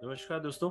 नमस्कार दोस्तों।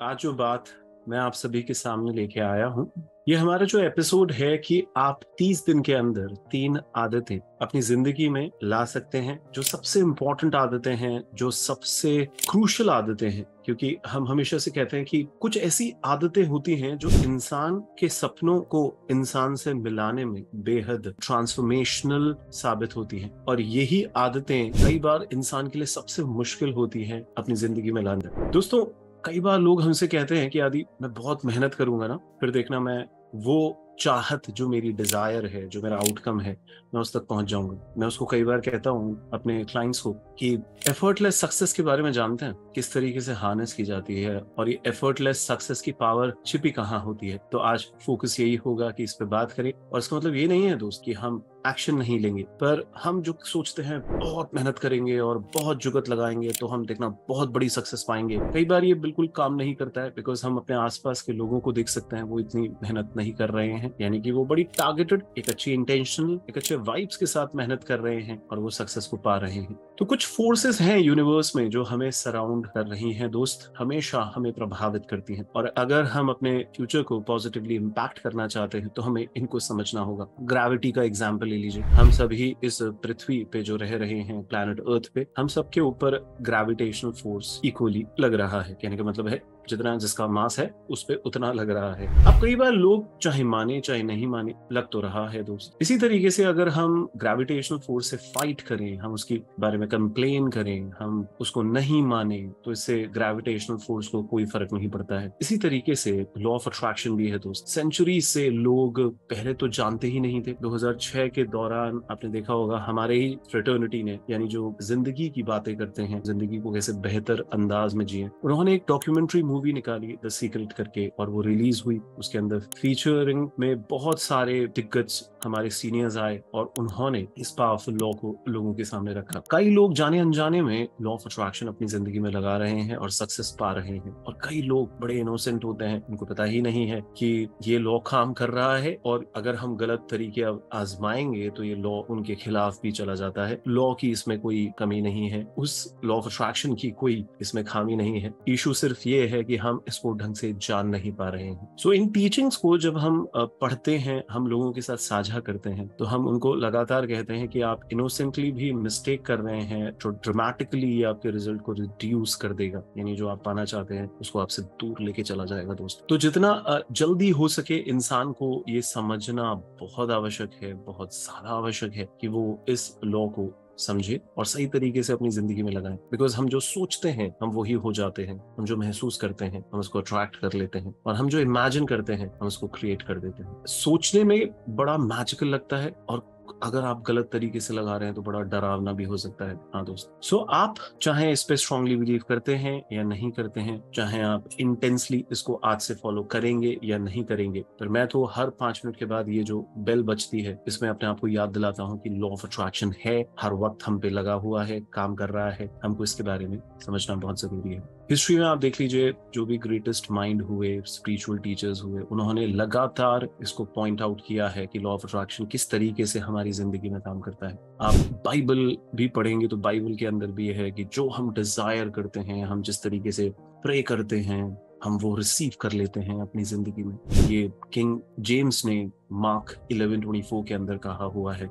आज जो बात मैं आप सभी के सामने लेके आया हूँ, ये हमारा जो एपिसोड है कि आप 30 दिन के अंदर 3 आदतें अपनी जिंदगी में ला सकते हैं, जो सबसे इम्पोर्टेंट आदतें हैं, जो सबसे क्रूशल आदतें हैं। क्योंकि हम हमेशा से कहते हैं कि कुछ ऐसी आदतें होती हैं जो इंसान के सपनों को इंसान से मिलाने में बेहद ट्रांसफॉर्मेशनल साबित होती हैं, और यही आदतें कई बार इंसान के लिए सबसे मुश्किल होती हैं अपनी जिंदगी में लाना। दोस्तों, कई बार लोग हमसे कहते हैं कि आदि मैं बहुत मेहनत करूंगा ना, फिर देखना मैं वो चाहत जो मेरी डिजायर है, जो मेरा आउटकम है, मैं उस तक पहुंच जाऊंगा। मैं उसको कई बार कहता हूँ अपने क्लाइंट्स को कि एफर्टलेस सक्सेस के बारे में जानते हैं किस तरीके से हार्नेस की जाती है, और ये एफर्टलेस सक्सेस की पावर छिपी कहाँ होती है। तो आज फोकस यही होगा कि इस पे बात करें। और इसका मतलब ये नहीं है दोस्त कि हम एक्शन नहीं लेंगे, पर हम जो सोचते हैं बहुत मेहनत करेंगे और बहुत जुगत लगाएंगे तो हम देखना बहुत बड़ी सक्सेस पाएंगे, कई बार ये बिल्कुल काम नहीं करता है। बिकॉज हम अपने आसपास के लोगों को देख सकते हैं, वो इतनी मेहनत नहीं कर रहे हैं, यानी कि वो बड़ी टारगेटेड, एक अच्छी इंटेंशनल, एक अच्छे वाइब्स के साथ मेहनत कर रहे हैं और वो सक्सेस को पा रहे हैं। तो कुछ फोर्सेस हैं यूनिवर्स में जो हमें सराउंड कर रही हैं दोस्त, हमेशा हमें प्रभावित करती हैं। और अगर हम अपने फ्यूचर को पॉजिटिवली इम्पैक्ट करना चाहते हैं तो हमें इनको समझना होगा। ग्रेविटी का एग्जाम्पल ले लीजिए। हम सभी इस पृथ्वी पे जो रह रहे हैं, प्लैनेट अर्थ पे, हम सबके ऊपर ग्रेविटेशनल फोर्स इक्वली लग रहा है। कहने का मतलब है जितना जिसका मास है उस पे उतना लग रहा है। अब कई बार लोग चाहे माने चाहे नहीं माने, लग तो रहा है दोस्त। इसी तरीके से अगर हम ग्रेविटेशनल फोर्स से फाइट करें, हम उसके बारे में कंप्लेन करें, हम उसको नहीं माने, तो इससे ग्रेविटेशनल फोर्स को कोई फर्क नहीं पड़ता है। इसी तरीके से लॉ ऑफ अट्रैक्शन भी है दोस्त। सेंचुरी से लोग पहले तो जानते ही नहीं थे। 2006 के दौरान आपने देखा होगा हमारे ही फ्रेटर्निटी ने, यानी जो जिंदगी की बातें करते हैं, जिंदगी को कैसे बेहतर अंदाज में जिए, उन्होंने एक डॉक्यूमेंट्री मूवी निकाली द सीक्रेट करके, और वो रिलीज हुई। उसके अंदर फीचरिंग में बहुत सारे दिग्गज हमारे सीनियर्स आए और उन्होंने इस पावरफुल लॉ को लोगों के सामने रखा। कई लोग जाने अनजाने में लॉ ऑफ अट्रैक्शन अपनी जिंदगी में लगा रहे हैं और सक्सेस पा रहे हैं, और कई लोग बड़े इनोसेंट होते हैं, उनको पता ही नहीं है कि ये लॉ काम कर रहा है, और अगर हम गलत तरीके आजमाएंगे तो ये लॉ उनके खिलाफ भी चला जाता है। लॉ की इसमें कोई कमी नहीं है, उस लॉ ऑफ अट्रैक्शन की कोई इसमें खामी नहीं है। इशू सिर्फ ये है कि हम इसको ढंग से जान नहीं पा रहे हैं। सो इन टीचिंग्स को जब हम पढ़ते हैं, हम लोगों के साथ साझा करते हैं, तो हम उनको लगातार कहते हैं कि आप इनोसेंटली भी मिस्टेक कर रहे हैं, जो ड्रामेटिकली आपके रिजल्ट को रिड्यूस कर देगा, यानी जो आप पाना चाहते हैं उसको आपसे दूर लेके चला जाएगा दोस्त। तो जितना जल्दी हो सके इंसान को ये समझना बहुत आवश्यक है, बहुत ज्यादा आवश्यक है कि वो इस लॉ को समझे और सही तरीके से अपनी जिंदगी में लगाएं। बिकॉज हम जो सोचते हैं हम वही हो जाते हैं, हम जो महसूस करते हैं हम उसको अट्रैक्ट कर लेते हैं, और हम जो इमेजिन करते हैं हम उसको क्रिएट कर देते हैं। सोचने में बड़ा मैजिकल लगता है, और अगर आप गलत तरीके से लगा रहे हैं तो बड़ा डरावना भी हो सकता है। हाँ दोस्त, सो आप चाहे इस पे स्ट्रांगली बिलीव करते हैं या नहीं करते हैं, चाहे आप इंटेंसली इसको आज से फॉलो करेंगे या नहीं करेंगे, पर मैं तो हर 5 मिनट के बाद ये जो बेल बजती है इसमें अपने आप को याद दिलाता हूँ कि लॉ ऑफ अट्रैक्शन है, हर वक्त हम पे लगा हुआ है, काम कर रहा है। हमको इसके बारे में समझना बहुत जरूरी है। हिस्ट्री में आप देख लीजिए, जो भी ग्रेटेस्ट माइंड हुए, स्पिरिचुअल टीचर्स हुए, उन्होंने लगातार इसको पॉइंट आउट किया है कि लॉ ऑफ अट्रैक्शन किस तरीके से हमारी जिंदगी में काम करता है। आप बाइबल भी पढ़ेंगे तो बाइबल के अंदर भी है कि जो हम डिजायर करते हैं, हम जिस तरीके से प्रे करते हैं, हम वो रिसीव कर लेते हैं अपनी जिंदगी में। ये किंग जेम्स ने मार्क 11:24 के अंदर कहा हुआ है।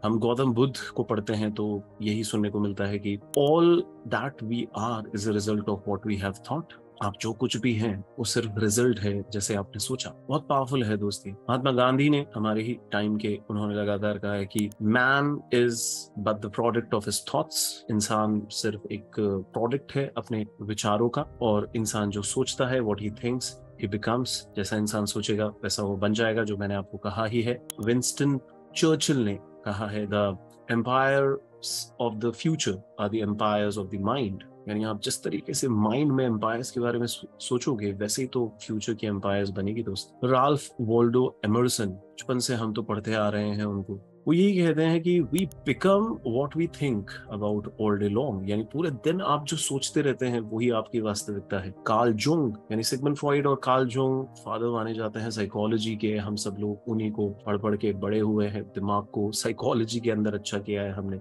हम गौतम बुद्ध को पढ़ते हैं तो यही सुनने को मिलता है कि all that we are is a result of what we have thought. आप जो कुछ भी हैं वो सिर्फ रिजल्ट है जैसे आपने सोचा। बहुत पावरफुल है दोस्ती। महात्मा गांधी ने हमारे ही टाइम के, उन्होंने लगातार कहा है कि man is but the product of his thoughts. इंसान सिर्फ एक प्रोडक्ट है अपने विचारों का, और इंसान जो सोचता है, what he thinks he becomes. जैसा इंसान सोचेगा वैसा वो बन जाएगा, जो मैंने आपको कहा ही है। विंस्टन चर्चिल ने कहा है, the empires of the future are the empires of the mind. यानी आप जिस तरीके से माइंड में एम्पायर्स के बारे में सोचोगे, वैसे ही तो फ्यूचर की एम्पायर्स बनेगी दोस्त। राल्फ वॉल्डो एमर्सन, बचपन से हम तो पढ़ते आ रहे हैं उनको, वो यही कहते हैं कि we become what we think about all day long. यानी पूरे दिन आप जो सोचते रहते हैं वही आपकी वास्तविकता है। कार्ल जूंग, यानी सिगमंड फ्रॉइड और कार्ल जूंग फादर माने जाते हैं साइकोलॉजी के। हम सब लोग उन्हीं को पढ़ पढ़ के बड़े हुए हैं, दिमाग को साइकोलॉजी के अंदर अच्छा किया है हमने।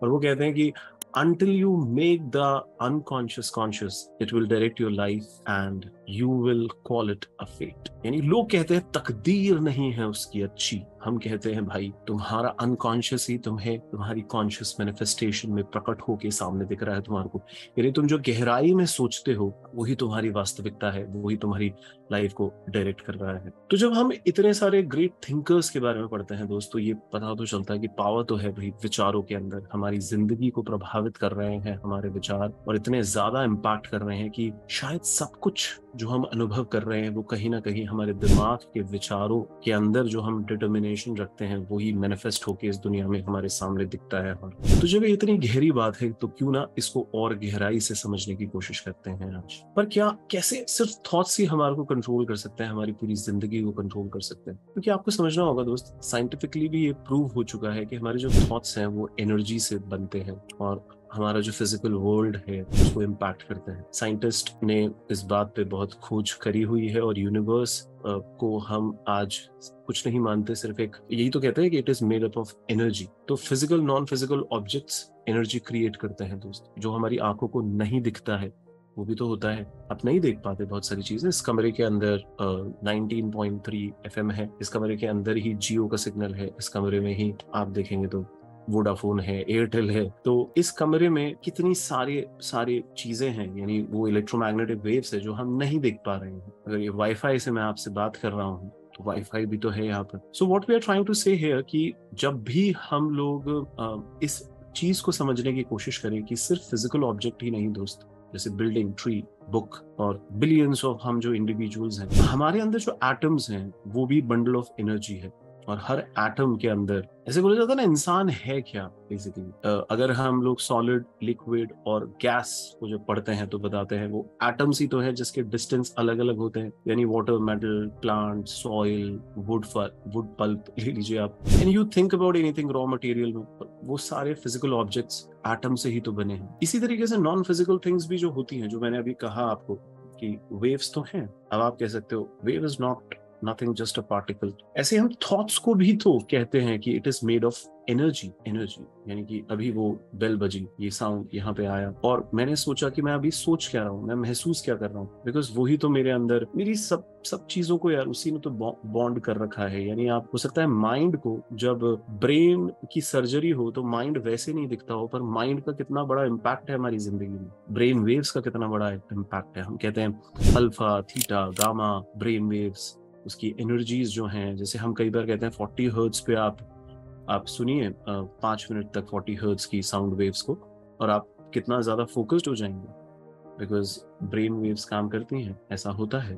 और वो कहते हैं कि until you make the unconscious conscious, it will direct your life and you will call it a fate. यानी लोग कहते हैं तकदीर नहीं है उसकी अच्छी, हम कहते हैं भाई तुम्हारा अनकॉन्शियस ही तुम्हें तुम्हारी कॉन्शियस मैनिफेस्टेशन में प्रकट होके सामने दिख रहा है तुम्हारे को। यानी तुम जो गहराई में सोचते हो वही तुम्हारी वास्तविकता है, वही तुम्हारी लाइफ को डायरेक्ट कर रहा है। तो जब हम इतने सारे ग्रेट थिंकर्स के बारे में पढ़ते हैं दोस्तों, ये पता तो चलता है कि पावर तो है भाई विचारों के अंदर, हमारी जिंदगी को प्रभावित कर रहे हैं हमारे विचार, और इतने ज्यादा इम्पैक्ट कर रहे हैं कि शायद सब कुछ जो हम अनुभव कर रहे हैं वो कहीं ना कहीं हमारे दिमाग के विचारों के अंदर जो हम डिटर्मिनेशन रखते हैं वही मैनिफेस्ट होके इस दुनिया में हमारे सामने दिखता है। तो जब ये इतनी गहरी बात है तो क्यों ना इसको और गहराई से समझने की कोशिश करते हैं आज। पर क्या कैसे सिर्फ थॉट्स ही हमारे को कंट्रोल कर सकते हैं, हमारी पूरी जिंदगी को कंट्रोल कर सकते हैं? क्योंकि आपको समझना होगा दोस्त, साइंटिफिकली भी ये प्रूव हो चुका है कि हमारे जो थॉट्स हैं वो एनर्जी से बनते हैं और हमारा जो फिजिकल वर्ल्ड है उसको इम्पैक्ट करते हैं। साइंटिस्ट ने इस बात पे बहुत खोज करी हुई है और यूनिवर्स को हम आज कुछ नहीं मानते, सिर्फ एक यही तो कहते हैं कि it is made up of energy. तो physical non physical objects energy create करते हैं दोस्त, जो हमारी आंखों को नहीं दिखता है वो भी तो होता है। आप नहीं देख पाते बहुत सारी चीजें। इस कमरे के अंदर 19.3 FM है, इस कमरे के अंदर ही जियो का सिग्नल है, इस कमरे में ही आप देखेंगे तो वोडाफोन है, एयरटेल है। तो इस कमरे में कितनी सारी चीजें हैं, यानी वो इलेक्ट्रोमैग्नेटिक वेव्स है जो हम नहीं देख पा रहे हैं। अगर ये वाईफाई से मैं आपसे बात कर रहा हूँ तो वाईफाई भी तो है यहाँ पर। So what we are trying to say here कि जब भी हम लोग इस चीज को समझने की कोशिश करें कि सिर्फ फिजिकल ऑब्जेक्ट ही नहीं दोस्त, जैसे बिल्डिंग, ट्री, बुक और बिलियंस ऑफ हम जो इंडिविजुअल्स हैं, हमारे अंदर जो एटम्स हैं वो भी बंडल ऑफ एनर्जी है। और हर एटम के अंदर, ऐसे बोला जाता है ना, इंसान है क्या बेसिकली। अगर हम लोग सॉलिड, लिक्विड और गैस को जब पढ़ते हैं तो बताते हैं वो एटम्स ही तो है जिसके डिस्टेंस अलग अलग होते हैं। यानी water, metal, plant, soil, wood pulp ले लीजिए आप, and you think about anything raw material में, वो सारे फिजिकल ऑब्जेक्ट्स एटम से ही तो बने हैं। इसी तरीके से नॉन फिजिकल थिंग्स भी जो होती हैं, जो मैंने अभी कहा आपको कि वेव्स तो हैं। अब आप कह सकते हो wave is not nothing just a particle. ऐसे हम थॉट्स को भी तो कहते हैं कि it is made of energy. यानी कि अभी वो बेल बजी, ये साउंड यहाँ पे आया और मैंने सोचा कि मैं अभी सोच क्या रहा हूँ, मैं महसूस क्या कर रहा हूँ, बिकॉज वही तो मेरे अंदर, मेरी सब चीजों को यार उसी ने तो बॉन्ड कर रखा है। यानी आप हो सकता है माइंड को, जब ब्रेन की सर्जरी हो तो माइंड वैसे नहीं दिखता हो, पर माइंड का कितना बड़ा इम्पैक्ट है हमारी जिंदगी में, ब्रेन वेव्स का कितना बड़ा इम्पैक्ट है। हम कहते हैं alpha, theta, gamma brain waves, उसकी एनर्जीज जो हैं, जैसे हम कई बार कहते हैं 40 हर्ट्ज पे आप सुनिए 5 मिनट तक 40 हर्ट्ज की साउंड वेव्स को, और आप कितना ज्यादा फोकस्ड हो जाएंगे, बिकॉज ब्रेन वेव्स काम करती हैं, ऐसा होता है।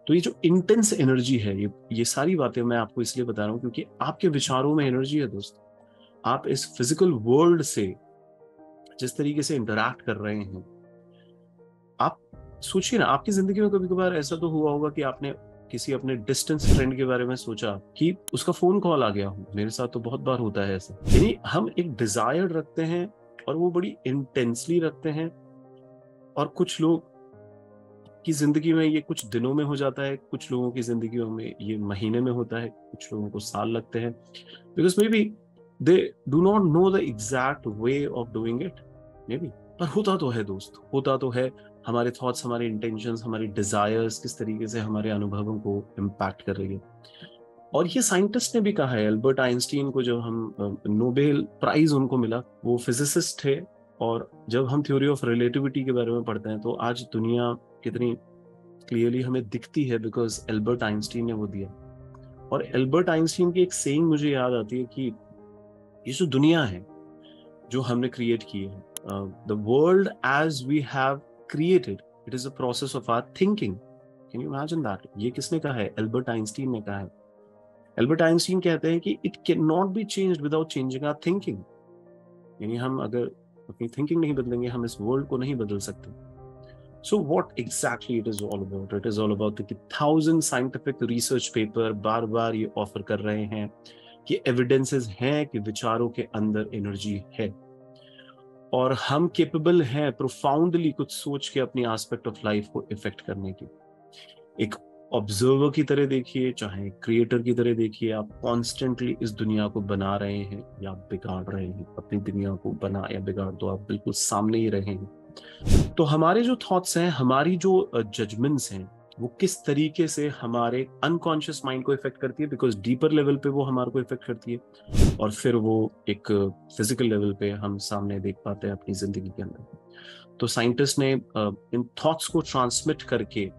तो ये जो इंटेंस एनर्जी है, ये सारी बातें मैं आपको इसलिए बता रहा हूँ क्योंकि आपके विचारों में एनर्जी है दोस्त। आप इस फिजिकल वर्ल्ड से जिस तरीके से इंटरैक्ट कर रहे हैं, आप सोचिए ना, आपकी जिंदगी में कभी कभार ऐसा तो हुआ होगा कि आपने किसी अपने डिस्टेंस फ्रेंड के बारे में सोचा कि उसका फोन कॉल आ गया हो। मेरे साथ तो बहुत बार होता है ऐसा। यानी हम एक डिजायर रखते हैं और वो बड़ी इंटेंसली रखते हैं, और कुछ लोग की जिंदगी में ये कुछ दिनों में हो जाता है, कुछ लोगों की जिंदगी में ये महीने में होता है, कुछ लोगों को साल लगते हैं, because may be they do not know the exact way of doing it, may be. पर होता तो है दोस्त, होता तो है। हमारे थॉट्स, हमारे इंटेंशंस, हमारी डिजायर्स किस तरीके से हमारे अनुभवों को इम्पैक्ट कर रही है। और ये साइंटिस्ट ने भी कहा है, एल्बर्ट आइंस्टीन को जब हम नोबेल प्राइज उनको मिला, वो फिजिसिस्ट थे, और जब हम थ्योरी ऑफ रिलेटिविटी के बारे में पढ़ते हैं तो आज दुनिया कितनी क्लियरली हमें दिखती है, बिकॉज एल्बर्ट आइंस्टीन ने वो दिया। और एल्बर्ट आइंस्टीन की एक सेइंग मुझे याद आती है कि ये जो दुनिया है जो हमने क्रिएट की है, the world as we have created, it is a process of our thinking. Can you imagine that? ये किसने कहा है? एल्बर्ट आइंस्टीन ने कहा है। एल्बर्ट आइंस्टीन कहते हैं कि it can not be changed without changing our thinking. यानी हम अगर अपनी थिंकिंग नहीं बदलेंगे, हम इस वर्ल्ड को नहीं बदल सकते। So what exactly it is all about? It is all about कि 1000 scientific research paper बार बार ये ऑफर कर रहे हैं कि एविडेंसेस हैं कि विचारों के अंदर एनर्जी है, और हम केपेबल हैं प्रोफाउंडली कुछ सोच के अपनी एस्पेक्ट ऑफ लाइफ को इफेक्ट करने की। एक ऑब्जर्वर की तरह देखिए, चाहे क्रिएटर की तरह देखिए, आप कॉन्स्टेंटली इस दुनिया को बना रहे हैं या बिगाड़ रहे हैं। अपनी दुनिया को बना या बिगाड़ तो आप बिल्कुल सामने ही रहे हैं। तो हमारे जो थॉट्स हैं, हमारी जो जजमेंट्स हैं, वो किस तरीके से हमारे अनकॉन्शियस माइंड को इफेक्ट करती है, बिकॉज डीपर लेवल पे वो हमारे को इफेक्ट करती है, और फिर वो एक फिजिकल लेवल पे हम सामने देख पाते हैं अपनी जिंदगी के अंदर। तो साइंटिस्ट ने इन थॉट्स को ट्रांसमिट करके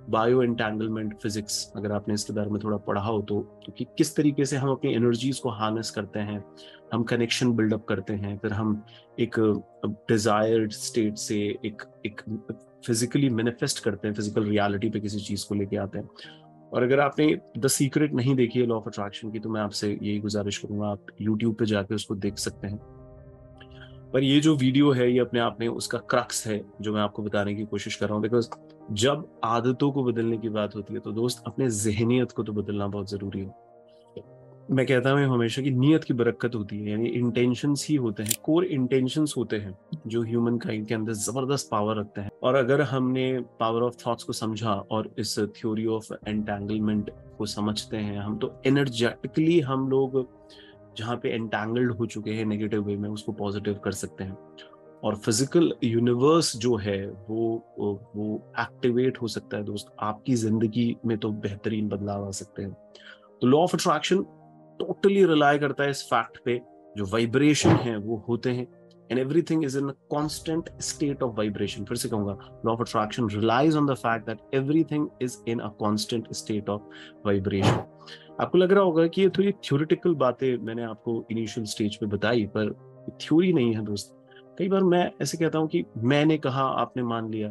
बायो एंटेंगलमेंट फिजिक्स, अगर आपने इसके बारे में थोड़ा पढ़ा हो तो कि किस तरीके से हम अपनी एनर्जीज को हार्नेस करते हैं, हम कनेक्शन बिल्डअप करते हैं, फिर हम एक डिजायर्ड स्टेट से एक फिजिकली मैनिफेस्ट करते हैं, फिजिकल रियलिटी पे किसी चीज को लेके आते हैं। और अगर आपने द सीक्रेट नहीं देखी है लॉ ऑफ अट्रैक्शन की, तो मैं आपसे यही गुजारिश करूंगा, आप यूट्यूब पे जाके उसको देख सकते हैं। पर ये जो वीडियो है, ये अपने आप में उसका क्रक्स है जो मैं आपको बताने की कोशिश कर रहा हूँ। बिकॉज जब आदतों को बदलने की बात होती है तो दोस्त, अपने जहनियत को तो बदलना बहुत जरूरी है। मैं कहता हूँ हमेशा कि नीयत की बरकत होती है, यानी इंटेंशंस ही होते हैं, कोर इंटेंशंस होते हैं जो ह्यूमन काइंड के अंदर जबरदस्त पावर रखते हैं। और अगर हमने पावर ऑफ थॉट्स को समझा और इस थ्योरी ऑफ एंटेंगलमेंट को समझते हैं हम, तो एनर्जेटिकली हम लोग जहाँ पे एंटैंगल्ड हो चुके हैं नेगेटिव वे में, उसको पॉजिटिव कर सकते हैं। और फिजिकल यूनिवर्स जो है वो एक्टिवेट हो सकता है दोस्त, आपकी जिंदगी में तो बेहतरीन बदलाव आ सकते हैं। तो law of attraction totally rely करता है इस फैक्ट पे, जो वाइब्रेशन है वो होते हैं, and everything is in a constant state of vibration. फिर से कहूंगा, law of attraction relies on the fact that everything is in a constant state of vibration. आपको लग रहा होगा कि ये थोड़ी थ्योरेटिकल बातें मैंने आपको इनिशियल स्टेज पे बताई, पर थ्योरी नहीं है दोस्त। कई बार मैं ऐसे कहता हूं कि मैंने कहा, आपने मान लिया,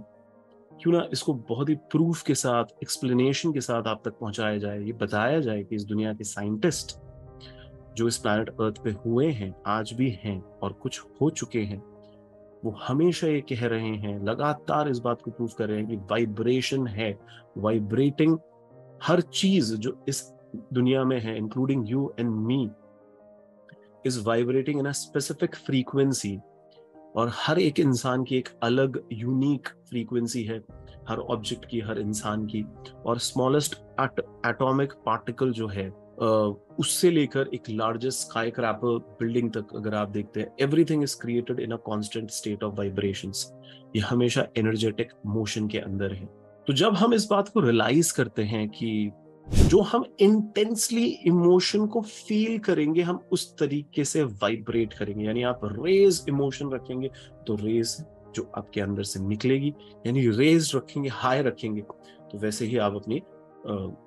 क्यों ना इसको बहुत ही प्रूफ के साथ, एक्सप्लेनेशन के साथ आप तक पहुंचाया जाए, ये बताया जाए कि इस दुनिया के साइंटिस्ट जो इस प्लैनेट अर्थ पे हुए हैं, आज भी हैं और कुछ हो चुके हैं, वो हमेशा ये कह रहे हैं, लगातार इस बात को प्रूफ कर रहे हैं कि वाइब्रेशन है, वाइब्रेटिंग हर चीज जो इस दुनिया में है, including you and me, is vibrating in a specific frequency. और हर एक इंसान की एक अलग यूनिक फ्रीक्वेंसी है, हर ऑब्जेक्ट की, हर इंसान की। और स्मॉलेस्ट एटॉमिक पार्टिकल जो है, उससे लेकर एक लार्जेस्ट स्काई क्रैपर बिल्डिंग तक अगर आप देखते हैं, everything is created in a constant state of vibrations. ये हमेशा एनर्जेटिक मोशन के अंदर है। तो जब हम इस बात को रियलाइज करते हैं कि जो हम इंटेंसली इमोशन को फील करेंगे, हम उस तरीके से वाइब्रेट करेंगे, यानी आप रेज इमोशन रखेंगे तो रेज जो आपके अंदर से निकलेगी, यानी रेज रखेंगे, हाई रखेंगे, तो वैसे ही आप अपनी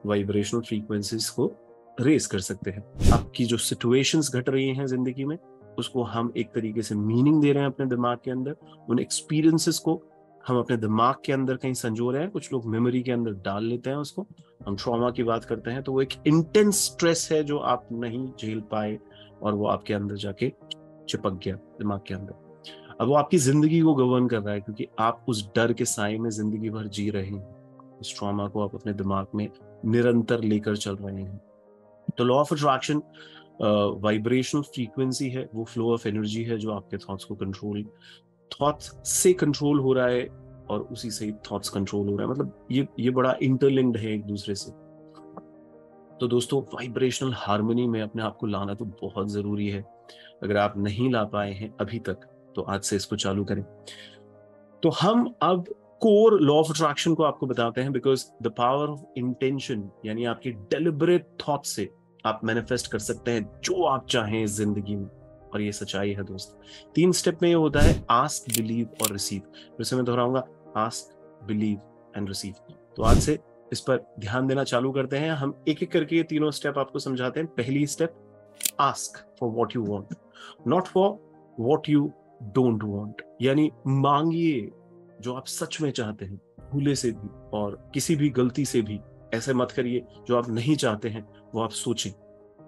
वाइब्रेशनल फ्रीक्वेंसीज को रेज कर सकते हैं। आपकी जो सिचुएशंस घट रही हैं जिंदगी में, उसको हम एक तरीके से मीनिंग दे रहे हैं अपने दिमाग के अंदर, उन एक्सपीरियंसेस को हम अपने दिमाग के अंदर कहीं संजो रहे हैं, कुछ लोग मेमोरी के अंदर डाल लेते हैं उसको। हम ट्रॉमा की बात करते हैं तो वो एक इंटेंस स्ट्रेस है जो आप नहीं झेल पाए और वो आपके अंदर जाके चिपक गया दिमाग के अंदर। अब वो आपकी जिंदगी को गवर्न कर रहा है, क्योंकि आप उस डर के साए में जिंदगी भर जी रहे हैं, उस ट्रॉमा को आप अपने दिमाग में निरंतर लेकर चल रहे हैं। तो law of attraction vibrational frequency है, वो फ्लो ऑफ एनर्जी है जो आपके थॉट्स को कंट्रोल, थॉट्स से कंट्रोल हो रहा है और उसी से थॉट्स कंट्रोल हो रहा है। मतलब ये बड़ा इंटरलिंक्ड है एक दूसरे से। तो दोस्तों, वाइब्रेशनल हार्मनी में अपने आप को लाना तो बहुत जरूरी है। अगर आप नहीं ला पाए हैं अभी तक, तो आज से इसको चालू करें। तो हम अब कोर लॉ ऑफ अट्रैक्शन को आपको बताते हैं, because the power of intention, यानी आपकी डेलिबरेट थॉट से आप मैनिफेस्ट कर सकते हैं जो आप चाहें इस जिंदगी में। और ये सच्चाई है दोस्त। 3 स्टेप में ये होता है, आस्क, बिलीव और रिसीव। फिर से मैं दोहराऊंगा, आस्क, बिलीव एंड रिसीव। तो आज से इस पर ध्यान देना चालू करते हैं। हम एक एक करके ये तीनों स्टेप आपको समझाते हैं। पहली step, ask for what you want, not for what you don't want. यानी मांगिए जो आप सच में चाहते हैं, भूले से भी और किसी भी गलती से भी ऐसे मत करिए। जो आप नहीं चाहते हैं वो आप सोचें,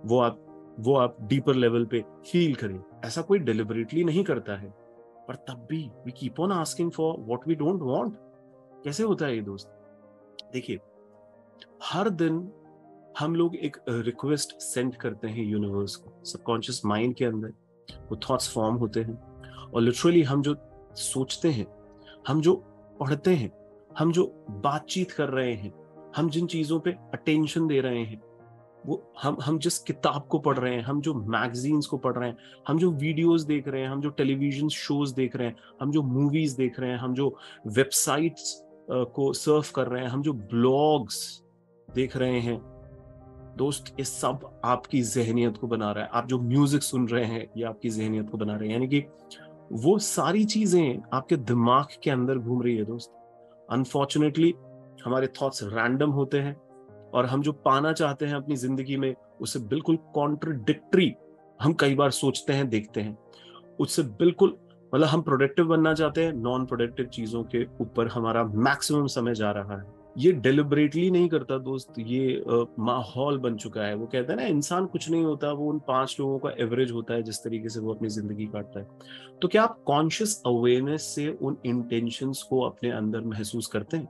वो आप डीपर लेवल पे फील करें। ऐसा कोई डिलिबरेटली नहीं करता है, पर तब भी we keep on asking for what we don't want. कैसे होता है ये दोस्त? देखिए, हर दिन हम लोग एक रिक्वेस्ट सेंड करते हैं यूनिवर्स को, सबकॉन्शियस माइंड के अंदर वो थॉट्स फॉर्म होते हैं, और लिटरली हम जो सोचते हैं, हम जो पढ़ते हैं, हम जो बातचीत कर रहे हैं, हम जिन चीजों पे अटेंशन दे रहे हैं, वो हम जिस किताब को पढ़ रहे हैं, हम जो मैगजीन्स को पढ़ रहे हैं, हम जो वीडियोस देख रहे हैं, हम जो टेलीविजन शोज देख रहे हैं, हम जो मूवीज देख रहे हैं, हम जो वेबसाइट्स को सर्फ कर रहे हैं, हम जो ब्लॉग्स देख रहे हैं दोस्त, ये सब आपकी जहनियत को बना रहा है। आप जो म्यूजिक सुन रहे हैं, ये आपकी जहनियत को बना रहे हैं। यानी कि वो सारी चीजें आपके दिमाग के अंदर घूम रही है दोस्त। अनफॉर्चुनेटली हमारे थॉट्स रैंडम होते हैं, और हम जो पाना चाहते हैं अपनी जिंदगी में, उससे बिल्कुल कॉन्ट्रडिक्टरी हम कई बार सोचते हैं, देखते हैं। उससे बिल्कुल, मतलब हम प्रोडक्टिव बनना चाहते हैं, नॉन प्रोडक्टिव चीजों के ऊपर हमारा मैक्सिमम समय जा रहा है। ये डेलिबरेटली नहीं करता दोस्त, ये माहौल बन चुका है। वो कहते हैं ना, इंसान कुछ नहीं होता, वो उन 5 लोगों का एवरेज होता है जिस तरीके से वो अपनी जिंदगी काटता है। तो क्या आप कॉन्शियस अवेयरनेस से उन इंटेंशंस को अपने अंदर महसूस करते हैं?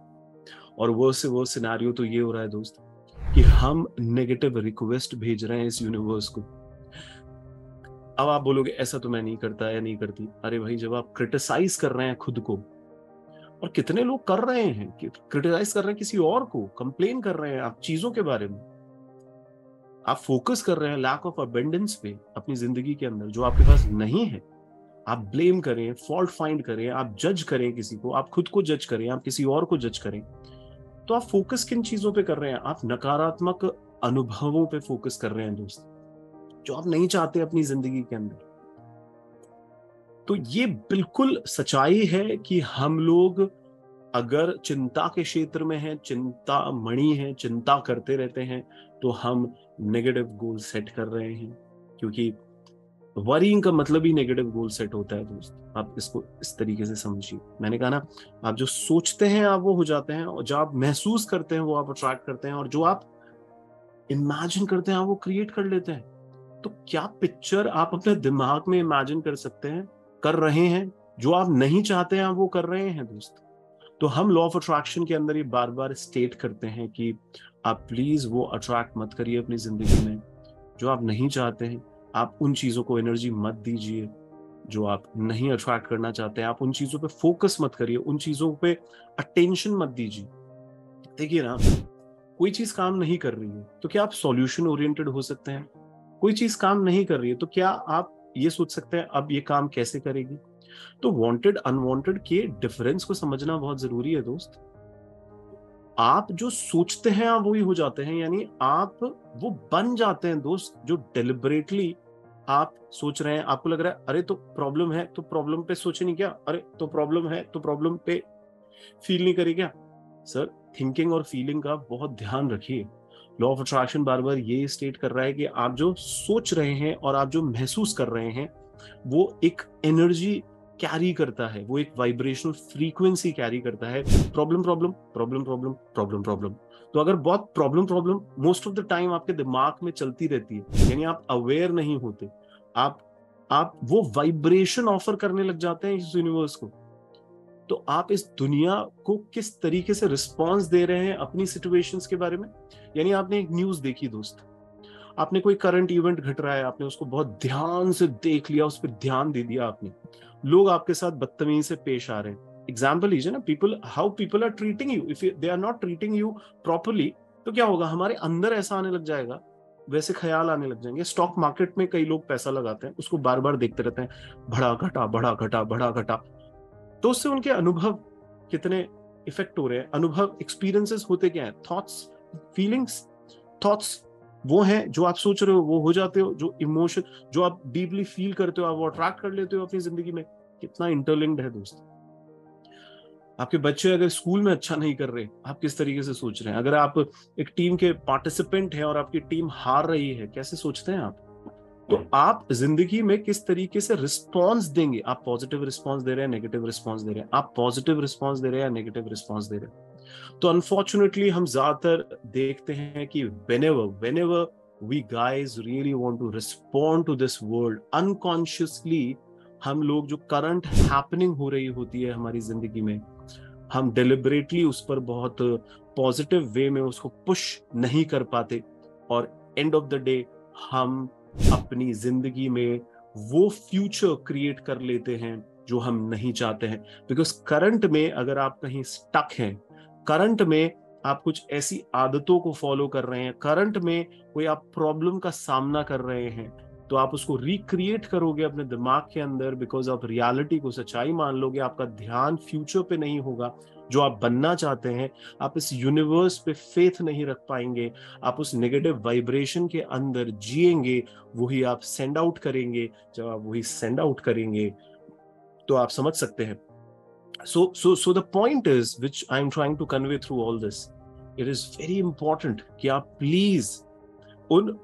और वो सिनेरियो तो ये हो रहा है दोस्त कि हम नेगेटिव रिक्वेस्ट भेज रहे हैं इस यूनिवर्स को। अब आप बोलोगे ऐसा तो मैं नहीं करता या नहीं करती। अरे भाई, जब आप क्रिटिसाइज कर रहे हैं खुद को, और कितने लोग कर रहे हैं कि क्रिटिसाइज कर रहे हैं किसी और को, कंप्लेन कर रहे हैं आप चीजों के बारे में, आप फोकस कर रहे हैं लैक ऑफ अबेंडेंस पे अपनी जिंदगी के अंदर जो आपके पास नहीं है। आप ब्लेम करें, फॉल्ट फाइंड करें, आप जज करें किसी को, आप खुद को जज करें, आप किसी और को जज करें। तो आप फोकस किन चीजों पे कर रहे हैं? आप नकारात्मक अनुभवों पे फोकस कर रहे हैं दोस्त, जो आप नहीं चाहते अपनी जिंदगी के अंदर। तो ये बिल्कुल सच्चाई है कि हम लोग अगर चिंता के क्षेत्र में हैं, चिंता मणि है, चिंता करते रहते हैं, तो हम नेगेटिव गोल सेट कर रहे हैं। क्योंकि वरीइंग का मतलब ही नेगेटिव गोल सेट होता है दोस्त। आप इसको इस तरीके से समझिए। मैंने कहा ना, आप जो सोचते हैं आप वो हो जाते हैं, और जो आप महसूस करते हैं वो आप अट्रैक्ट करते हैं, और जो आप इमेजिन करते हैं आप वो क्रिएट कर लेते हैं। तो क्या पिक्चर आप अपने दिमाग में इमेजिन कर सकते हैं, कर रहे हैं? जो आप नहीं चाहते हैं वो कर रहे हैं दोस्त। तो हम लॉ ऑफ अट्रैक्शन के अंदर ये बार बार स्टेट करते हैं कि आप प्लीज वो अट्रैक्ट मत करिए अपनी जिंदगी में जो आप नहीं चाहते हैं। आप उन चीजों को एनर्जी मत दीजिए जो आप नहीं अट्रैक्ट करना चाहते हैं। आप उन चीजों पे फोकस मत करिए, उन चीजों पे अटेंशन मत दीजिए। देखिए ना, कोई चीज काम नहीं कर रही है तो क्या आप सॉल्यूशन ओरिएंटेड हो सकते हैं? कोई चीज काम नहीं कर रही है तो क्या आप ये सोच सकते हैं अब ये काम कैसे करेगी? तो वांटेड अनवांटेड के डिफरेंस को समझना बहुत जरूरी है दोस्त। आप जो सोचते हैं आप वही हो जाते हैं, यानी आप वो बन जाते हैं दोस्त जो डेलिबरेटली आप सोच रहे हैं। आपको लग रहा है अरे तो प्रॉब्लम है तो प्रॉब्लम पे सोचे नहीं क्या, अरे तो प्रॉब्लम है तो प्रॉब्लम पे फील नहीं करे क्या? सर, थिंकिंग और फीलिंग का बहुत ध्यान रखिए। लॉ ऑफ अट्रैक्शन बार बार ये स्टेट कर रहा है कि आप जो सोच रहे हैं और आप जो महसूस कर रहे हैं वो एक एनर्जी कैरी करता है, वो एक वाइब्रेशनल फ्रीक्वेंसी कैरी करता है। Problem problem problem problem problem problem. तो अगर बहुत problem problem most of the time आपके दिमाग में चलती रहती है, यानी आप अवेयर नहीं होते, आप वो वाइब्रेशन ऑफर करने लग जाते हैं इस यूनिवर्स को। तो आप इस दुनिया को किस तरीके से रिस्पॉन्स दे रहे हैं अपनी सिचुएशंस के बारे में। यानी आपने एक न्यूज देखी दोस्त, आपने कोई करंट इवेंट घट रहा है, आपने उसको बहुत ध्यान से देख लिया, उस पर ध्यान दे दिया आपने। लोग आपके साथ बदतमीजी से पेश आ रहे हैं। एग्जाम्पल लीजिए ना, people, how people are treating you. If they are not treating you properly, तो क्या होगा? हमारे अंदर ऐसा आने लग जाएगा, वैसे ख्याल आने लग जाएंगे। स्टॉक मार्केट में कई लोग पैसा लगाते हैं, उसको बार बार देखते रहते हैं, बढ़ा घटा बढ़ा घटा बढ़ा घटा। तो उससे उनके अनुभव कितने इफेक्ट हो रहे हैं? अनुभव, एक्सपीरियंसेस होते क्या है? Thoughts, feelings. थॉट्स वो हैं जो आप सोच रहे हो वो हो जाते हो, जो इमोशन जो आप डीपली फील करते हो आप वो अट्रैक्ट कर लेते हो अपनी जिंदगी में। कितना इंटरलिंक्ड है दोस्त। आपके बच्चे अगर स्कूल में अच्छा नहीं कर रहे, आप किस तरीके से सोच रहे हैं? अगर आप एक टीम के पार्टिसिपेंट हैं और आपकी टीम हार रही है, कैसे सोचते हैं आप? तो आप जिंदगी में किस तरीके से रिस्पॉन्स देंगे? आप पॉजिटिव रिस्पॉन्स दे रहे हैं, नेगेटिव रिस्पॉन्स दे रहे हैं? आप पॉजिटिव रिस्पॉन्स दे रहे हैं या नेगेटिव रिस्पॉन्स दे रहे हैं? तो अनफॉर्चुनेटली हम ज्यादातर देखते हैं कि whenever we guys really want to respond to this world, unconsciously हम लोग जो करंट हैपनिंग हो रही होती है हमारी जिंदगी में, हम डिलिबरेटली उस पर बहुत पॉजिटिव वे में उसको पुश नहीं कर पाते, और एंड ऑफ द डे हम अपनी जिंदगी में वो फ्यूचर क्रिएट कर लेते हैं जो हम नहीं चाहते हैं। बिकॉज करंट में अगर आप कहीं स्टक हैं, करंट में आप कुछ ऐसी आदतों को फॉलो कर रहे हैं, करंट में कोई आप प्रॉब्लम का सामना कर रहे हैं, तो आप उसको रिक्रिएट करोगे अपने दिमाग के अंदर, बिकॉज आप रियलिटी को सच्चाई मान लोगे। आपका ध्यान फ्यूचर पे नहीं होगा, जो आप बनना चाहते हैं। आप इस यूनिवर्स पे फेथ नहीं रख पाएंगे, आप उस नेगेटिव वाइब्रेशन के अंदर जिएंगे, वही आप सेंड आउट करेंगे। जब आप वही सेंड आउट करेंगे तो आप समझ सकते हैं। So the point is, which I'm trying to convey through all this, it is very important कि आप प्लीज उन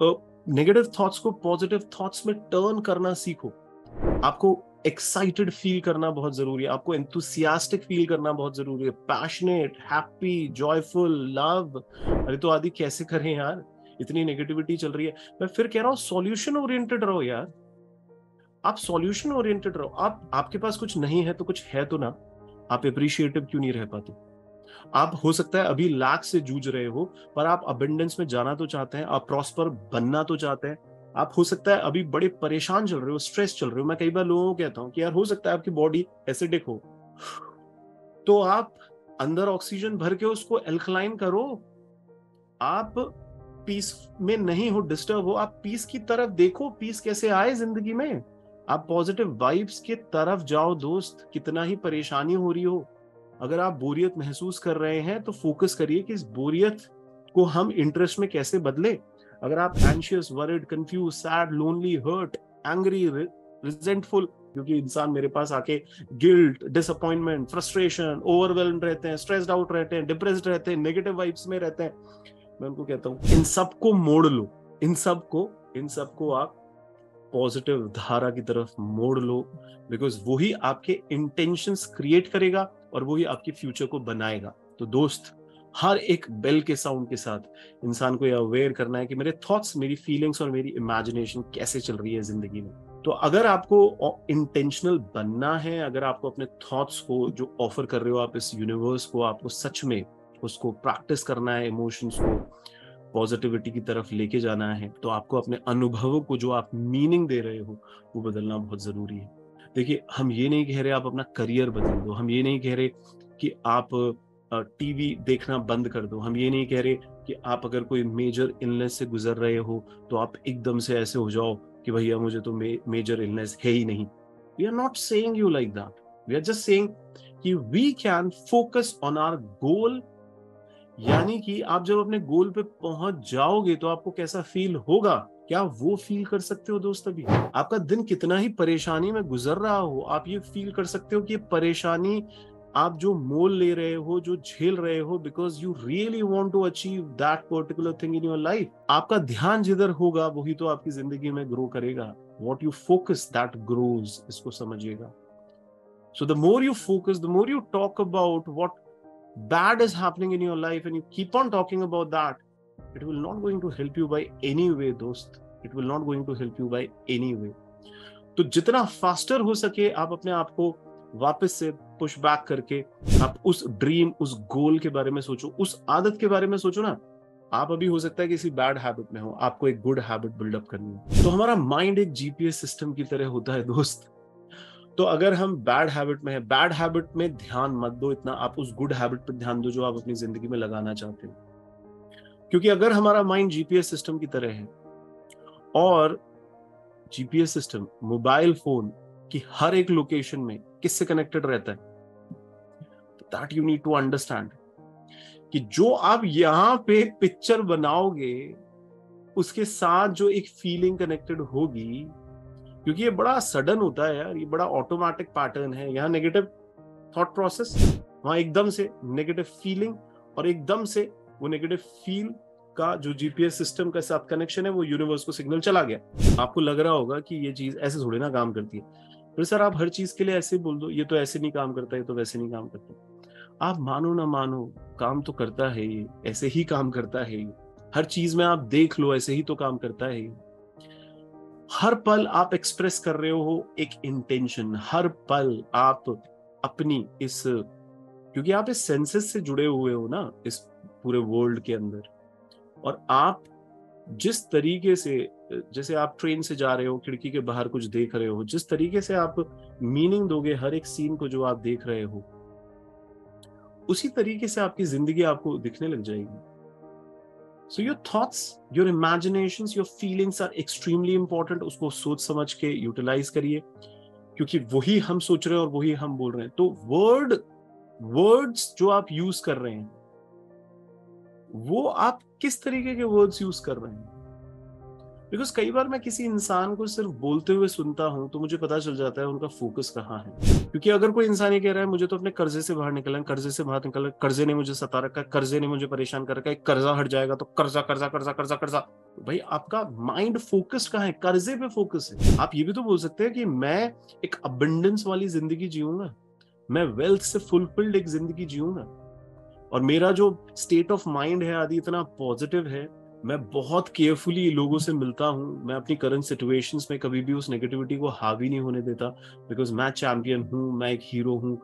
नेगेटिव थॉट्स को पॉजिटिव थॉट्स में टर्न करना सीखो। आपको एक्साइटेड फील करना बहुत जरूरी है, आपको एंथुसियास्टिक फील करना बहुत जरूरी है, पैशनेट, हैप्पी, जॉयफुल, लव। अरे तो आदि कैसे करें यार, इतनी नेगेटिविटी चल रही है। मैं फिर कह रहा हूँ सॉल्यूशन ओरिएंटेड रहो यार, आप सॉल्यूशन ओरिएंटेड रहो। आपके पास कुछ नहीं है तो कुछ है तो ना, आप अप्रिशिएटिव क्यों नहीं रह पाते? आप हो सकता है अभी लैक से जूझ रहे हो, पर आप अबंडेंस में जाना तो चाहते हैं, आप प्रॉस्पर बनना तो चाहते हैं। आप हो सकता है अभी बड़े परेशान चल रहे हो, स्ट्रेस चल रहे हो। मैं कई बार लोगों को कहता हूं कि यार हो सकता है आपकी बॉडी एसिडिक हो, तो आप अंदर ऑक्सीजन भर के उसको एल्कलाइन करो। आप पीस में नहीं हो, डिस्टर्ब हो, आप पीस की तरफ देखो, पीस कैसे आए जिंदगी में। आप पॉजिटिव वाइब्स के तरफ जाओ दोस्त, कितना ही परेशानी हो रही हो। अगर आप बोरियत महसूस कर रहे हैं तो फोकस करिए कि इस बोरियत को हम इंटरेस्ट में कैसे बदले। अगर आप anxious, worried, confused, sad, lonely, hurt, angry, resentful, क्योंकि इंसान मेरे पास आके गिल्ट, डिसअपॉइंटमेंट, फ्रस्ट्रेशन, ओवरवेल्म्ड रहते हैं, स्ट्रेस्ड आउट रहते हैं, डिप्रेस्ड रहते हैं, नेगेटिव वाइब्स में रहते हैं, मैं उनको कहता हूँ इन सबको मोड़ लो, इन सबको आप पॉजिटिव धारा की तरफ मोड़ लो, बिकॉज वही आपके इंटेंशंस क्रिएट करेगा और वही आपके फ्यूचर को बनाएगा। तो दोस्त, हर एक बेल के साउंड के साथ इंसान को यह अवेयर करना है कि मेरे थॉट्स, मेरी फीलिंग्स और मेरी इमेजिनेशन कैसे चल रही है जिंदगी में। तो अगर आपको इंटेंशनल बनना है, अगर आपको अपने थॉट्स को जो ऑफर कर रहे हो आप इस यूनिवर्स को, आपको सच में उसको प्रैक्टिस करना है, इमोशंस को पॉजिटिविटी की तरफ लेके जाना है, तो आपको अपने अनुभवों को जो आप मीनिंग दे रहे हो वो बदलना बहुत जरूरी है। देखिए, हम ये नहीं कह रहे आप अपना करियर बदल दो, हम ये नहीं कह रहे कि आप टीवी देखना बंद कर दो, हम ये नहीं कह रहे कि आप अगर कोई मेजर इलनेस से गुजर रहे हो तो आप एकदम से ऐसे हो जाओ कि भैया मुझे तो मेजर इलनेस है ही नहीं। We are not saying you like that, we are just saying कि we can focus on our goal. यानी कि आप जब अपने गोल पे पहुंच जाओगे तो आपको कैसा फील होगा, क्या वो फील कर सकते हो दोस्त? अभी आपका दिन कितना ही परेशानी में गुजर रहा हो, आप ये फील कर सकते हो कि परेशानी आप जो मोल ले रहे हो, जो झेल रहे हो, because you really want to achieve that particular thing in your life. आपका ध्यान जिधर होगा वही तो आपकी जिंदगी में ग्रो करेगा। What you focus that grows, इसको समझिएगा। So the more you focus, the more you talk about what bad is happening in your life and you keep on talking about that, it will not going to help you by any way दोस्त, it will not going to help you by any way। तो जितना faster हो सके आप अपने आप को वापस से पुश बैक करके आप उस ड्रीम, उस गोल के बारे में सोचो, उस आदत के बारे में सोचो ना। आप अभी हो सकता है किसी बैड हैबिट में हो, आपको एक गुड हैबिट बिल्डअप करनी है। तो हमारा माइंड एक जीपीएस सिस्टम की तरह होता है दोस्त। तो अगर हम बैड हैबिट में है, बैड हैबिट में ध्यान मत दो इतना, आप उस गुड हैबिट पर ध्यान दो जो आप अपनी जिंदगी में लगाना चाहते हो। क्योंकि अगर हमारा माइंड जीपीएस सिस्टम की तरह है और जीपीएस सिस्टम मोबाइल फोन की हर एक लोकेशन में किससे कनेक्टेड रहता है, that you need to understand कि जो आप यहां पे पिक्चर बनाओगे उसके साथ जो एक फीलिंग कनेक्टेड होगी, क्योंकि ये बड़ा सडन होता है यार, ये बड़ा ऑटोमेटिक पैटर्न है। यहाँ नेगेटिव थॉट प्रोसेस, वहां एकदम से नेगेटिव फीलिंग, और एकदम से वो नेगेटिव फील का जो जीपीएस सिस्टम के साथ कनेक्शन है वो यूनिवर्स को सिग्नल चला गया। आपको लग रहा होगा कि ये चीज ऐसे थोड़ी ना काम करती है, फिर सर आप हर चीज के लिए ऐसे बोल दो, ये तो ऐसे नहीं काम करता, ये तो वैसे नहीं काम करता। आप मानो ना मानो, काम तो करता है ये, ऐसे ही काम करता है ये। हर चीज में आप देख लो, ऐसे ही तो काम करता है ये। हर पल आप एक्सप्रेस कर रहे हो एक इंटेंशन, हर पल आप अपनी इस, क्योंकि आप इस सेंसेस से जुड़े हुए हो ना इस पूरे वर्ल्ड के अंदर, और आप जिस तरीके से, जैसे आप ट्रेन से जा रहे हो, खिड़की के बाहर कुछ देख रहे हो, जिस तरीके से आप मीनिंग दोगे हर एक सीन को जो आप देख रहे हो, उसी तरीके से आपकी जिंदगी आपको दिखने लग जाएगी। So your thoughts, your imaginations, your feelings are extremely important. उसको सोच समझ के यूटिलाइज करिए, क्योंकि वही हम सोच रहे हैं और वही हम बोल रहे हैं। तो वर्ड्स जो आप यूज कर रहे हैं, वो आप किस तरीके के वर्ड्स यूज कर रहे हैं। बिकॉज कई बार मैं किसी इंसान को सिर्फ बोलते हुए सुनता हूं तो मुझे पता चल जाता है उनका फोकस कहाँ है। क्योंकि अगर कोई इंसान ये कह रहा है मुझे तो अपने कर्जे से बाहर निकलना है, कर्जे से बाहर निकलना, कर्जे ने मुझे सता रखा है, कर्जे ने मुझे परेशान कर रखा है, कर्जा हट जाएगा तो कर्जा कर्जा कर्जा कर्जा कर्जा, भाई आपका माइंड फोकस कहाँ है? कर्जे पे फोकस है। आप ये भी तो बोल सकते हैं कि मैं एक अबंडेंस वाली जिंदगी जीऊंगा, मैं वेल्थ से फुलफिल्ड एक जिंदगी जीऊंगा, और मेरा जो स्टेट ऑफ माइंड है आदि इतना पॉजिटिव है, मैं बहुत केयरफुली लोगों से मिलता हूं, मैं अपनी करंट सिचुएशंस में कभी भी उस नेगेटिविटी को हावी नहीं होने देता, बिकॉज मैं चैंपियन हूं, मैं एक हीरो हूं,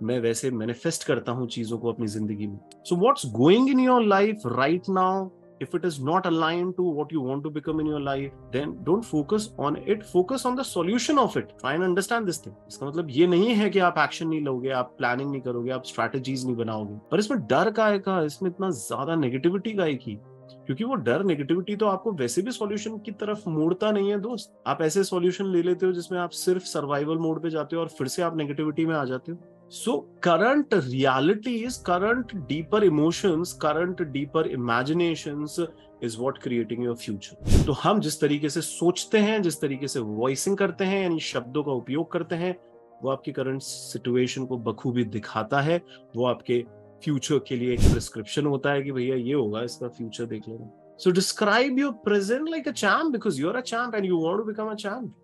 मैं वैसे मैनिफेस्ट करता हूं चीजों को अपनी जिंदगी में। So what's going in your life right now, if it is not aligned to what you want to become in your life, then don't focus on it, focus on the solution of it. Try and understand this thing. इसका मतलब ये नहीं है कि आप action नहीं लोगे, आप प्लानिंग नहीं करोगे, आप स्ट्रैटेजीज नहीं बनाओगे, पर इसमें डर का है, इसमें इतना ज्यादा नेगेटिविटी का है कि क्योंकि वो डर नेगेटिविटी तो आपको वैसे भी सॉल्यूशन की तरफ मोड़ता नहीं है दोस्त। आप ऐसे सॉल्यूशन ले लेते हो जिसमें आप सिर्फ सर्वाइवल मोड पे जाते हो और फिर से आप नेगेटिविटी में आ जाते हो। So current realities, current deeper emotions, current deeper imaginations is what creating your future. तो हम जिस तरीके से सोचते हैं, जिस तरीके से वॉइसिंग करते हैं, यानी शब्दों का उपयोग करते हैं, वो आपकी करंट सिचुएशन को बखूबी दिखाता है। वो आपके फ्यूचर के लिए एक प्रिस्क्रिप्शन होता है कि भैया ये होगा, इसका फ्यूचर देख लेना। So describe your present like a champ because you're a champ and you want to become a champ.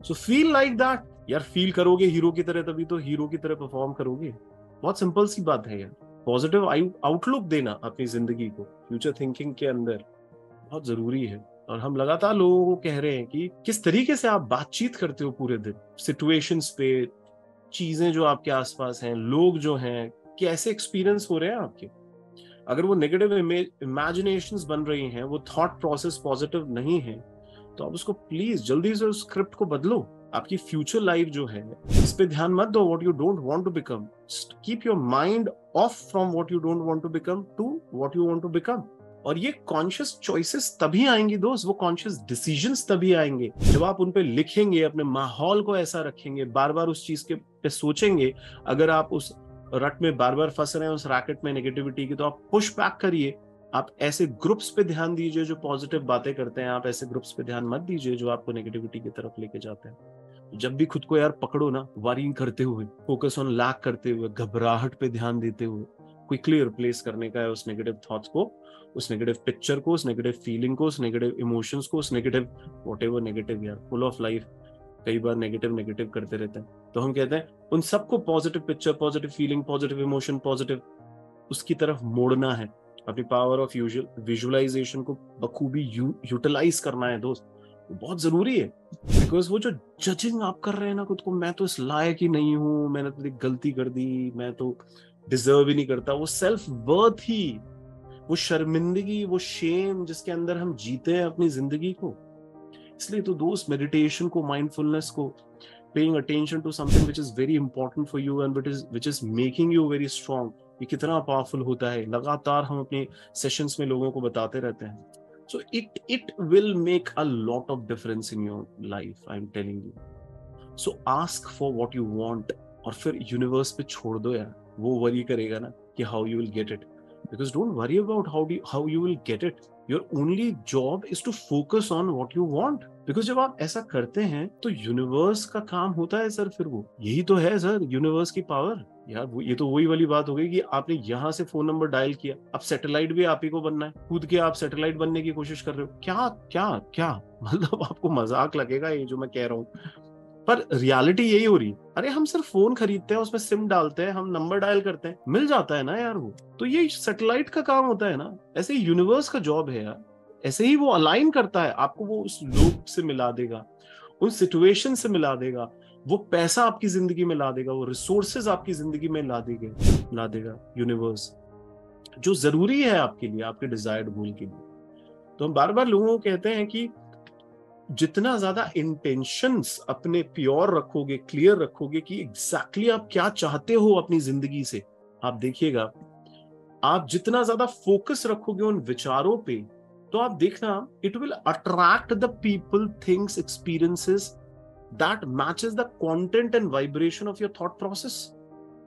So feel like that. यार फील करोगे हीरो की तरह, तभी तो हीरो की तरह परफॉर्म करोगे। बहुत सिंपल सी बात है यार। पॉजिटिव आउटलुक देना अपनी जिंदगी को फ्यूचर थिंकिंग के अंदर बहुत जरूरी है। और हम लगातार लोगों को कह रहे हैं कि किस तरीके से आप बातचीत करते हो पूरे दिन, सिचुएशंस पे, चीजें जो आपके आसपास हैं, लोग जो हैं, कैसे एक्सपीरियंस हो रहे हैं आपके। अगर वो नेगेटिव इमेजिनेशंस बन रही हैं, वो थॉट प्रोसेस पॉजिटिव नहीं है, तो आप उसको प्लीज जल्दी से उस स्क्रिप्ट को बदलो। आपकी फ्यूचर लाइफ जो है इस पे ध्यान मत दो, what you don't want to become. Keep your mind off from what you don't want to become to what you want to become. और ये कॉन्शियस चॉइसेस तभी आएंगी दोस्त, वो कॉन्शियस डिसीजंस तभी आएंगे जब आप उन पे लिखेंगे, अपने माहौल को ऐसा रखेंगे, बार बार उस चीज के पे सोचेंगे। अगर आप उस रट में बार बार फंस रहे हैं, उस रैकेट में नेगेटिविटी की, तो आप पुश बैक करिए। आप ऐसे ग्रुप्स पे ध्यान दीजिए जो पॉजिटिव बातें करते हैं, आप ऐसे ग्रुप्स पे ध्यान मत दीजिए जो आपको नेगेटिविटी की तरफ लेके जाते हैं। जब भी खुद को यार पकड़ो ना, वरी करते हुए, फोकस ऑन लैक करते हुए, घबराहट पे ध्यान देते हुए, क्विकली रिप्लेस करने का है उस नेगेटिव थॉट्स को, उस नेगेटिव पिक्चर को, उस नेगेटिव फीलिंग को, उस नेगेटिव इमोशंस को, उस नेगेटिव व्हाटएवर नेगेटिव, यार फुल ऑफ लाइफ कई बार नेगेटिव करते रहते हैं। तो हम कहते हैं उन सबको positive picture, positive feeling, positive emotion, positive उसकी तरफ मोड़ना है। अपनी पावर ऑफ विजुअलाइजेशन को बखूबी यूटिलाइज करना है दोस्त, वो बहुत जरूरी है। बिकॉज वो जो जजिंग आप कर रहे हैं ना खुद को, मैं तो इस लायक ही नहीं हूं, मैंने तो एक गलती कर दी, मैं तो डिजर्व ही नहीं करता, वो सेल्फ वर्थ ही, वो शर्मिंदगी, वो शेम जिसके अंदर हम जीते हैं अपनी जिंदगी को। इसलिए तो दोस्त मेडिटेशन को, माइंडफुलनेस को, paying attention to something which is very important for you and which is making you very strong, ये कितना पावरफुल होता है। लगातार हम अपने सेशंस में लोगों को बताते रहते हैं। So it will make a lot of difference in your life, I'm telling you. So ask for what you want और फिर यूनिवर्स पे छोड़ दो यार, वो वरी करेगा ना कि how you will get it. Because don't worry about how you will get it. Your only job is to focus on what you want. Because जब आप ऐसा करते हैं तो यूनिवर्स का काम होता है सर, फिर वो यही तो है सर यूनिवर्स की पावर यार। ये तो वही वाली बात हो गई कि आपने यहाँ से फोन नंबर डायल किया, अब सैटेलाइट भी आप ही को बनना है, कूद के आप सैटेलाइट बनने की कोशिश कर रहे हो। क्या क्या क्या मतलब आपको मजाक लगेगा ये जो मैं कह रहा हूँ, पर रियलिटी यही हो रही है। अरे हम सिर्फ फोन खरीदते हैं, उसमें सिम डालते हैं, हम नंबर डायल करते हैं, मिल जाता है ना यार वो। तो ये सैटेलाइट का काम होता है ना, ऐसे ही यूनिवर्स का जॉब है यार। ऐसे ही वो अलाइन करता है आपको, वो उस लोग से मिला देगा, उन सिचुएशन से मिला देगा, वो पैसा आपकी जिंदगी में ला देगा, वो रिसोर्सेज आपकी जिंदगी में ला देगा यूनिवर्स, जो जरूरी है आपके लिए, आपके डिजायर्ड गोल के लिए। तो हम बार बार लोगों को कहते हैं कि जितना ज्यादा इंटेंशंस अपने प्योर रखोगे, क्लियर रखोगे कि एग्जैक्टली आप क्या चाहते हो अपनी जिंदगी से, आप देखिएगा, आप जितना ज्यादा फोकस रखोगे उन विचारों पे, तो आप देखना it will attract the people, things, experiences that matches the content and vibration of your thought process.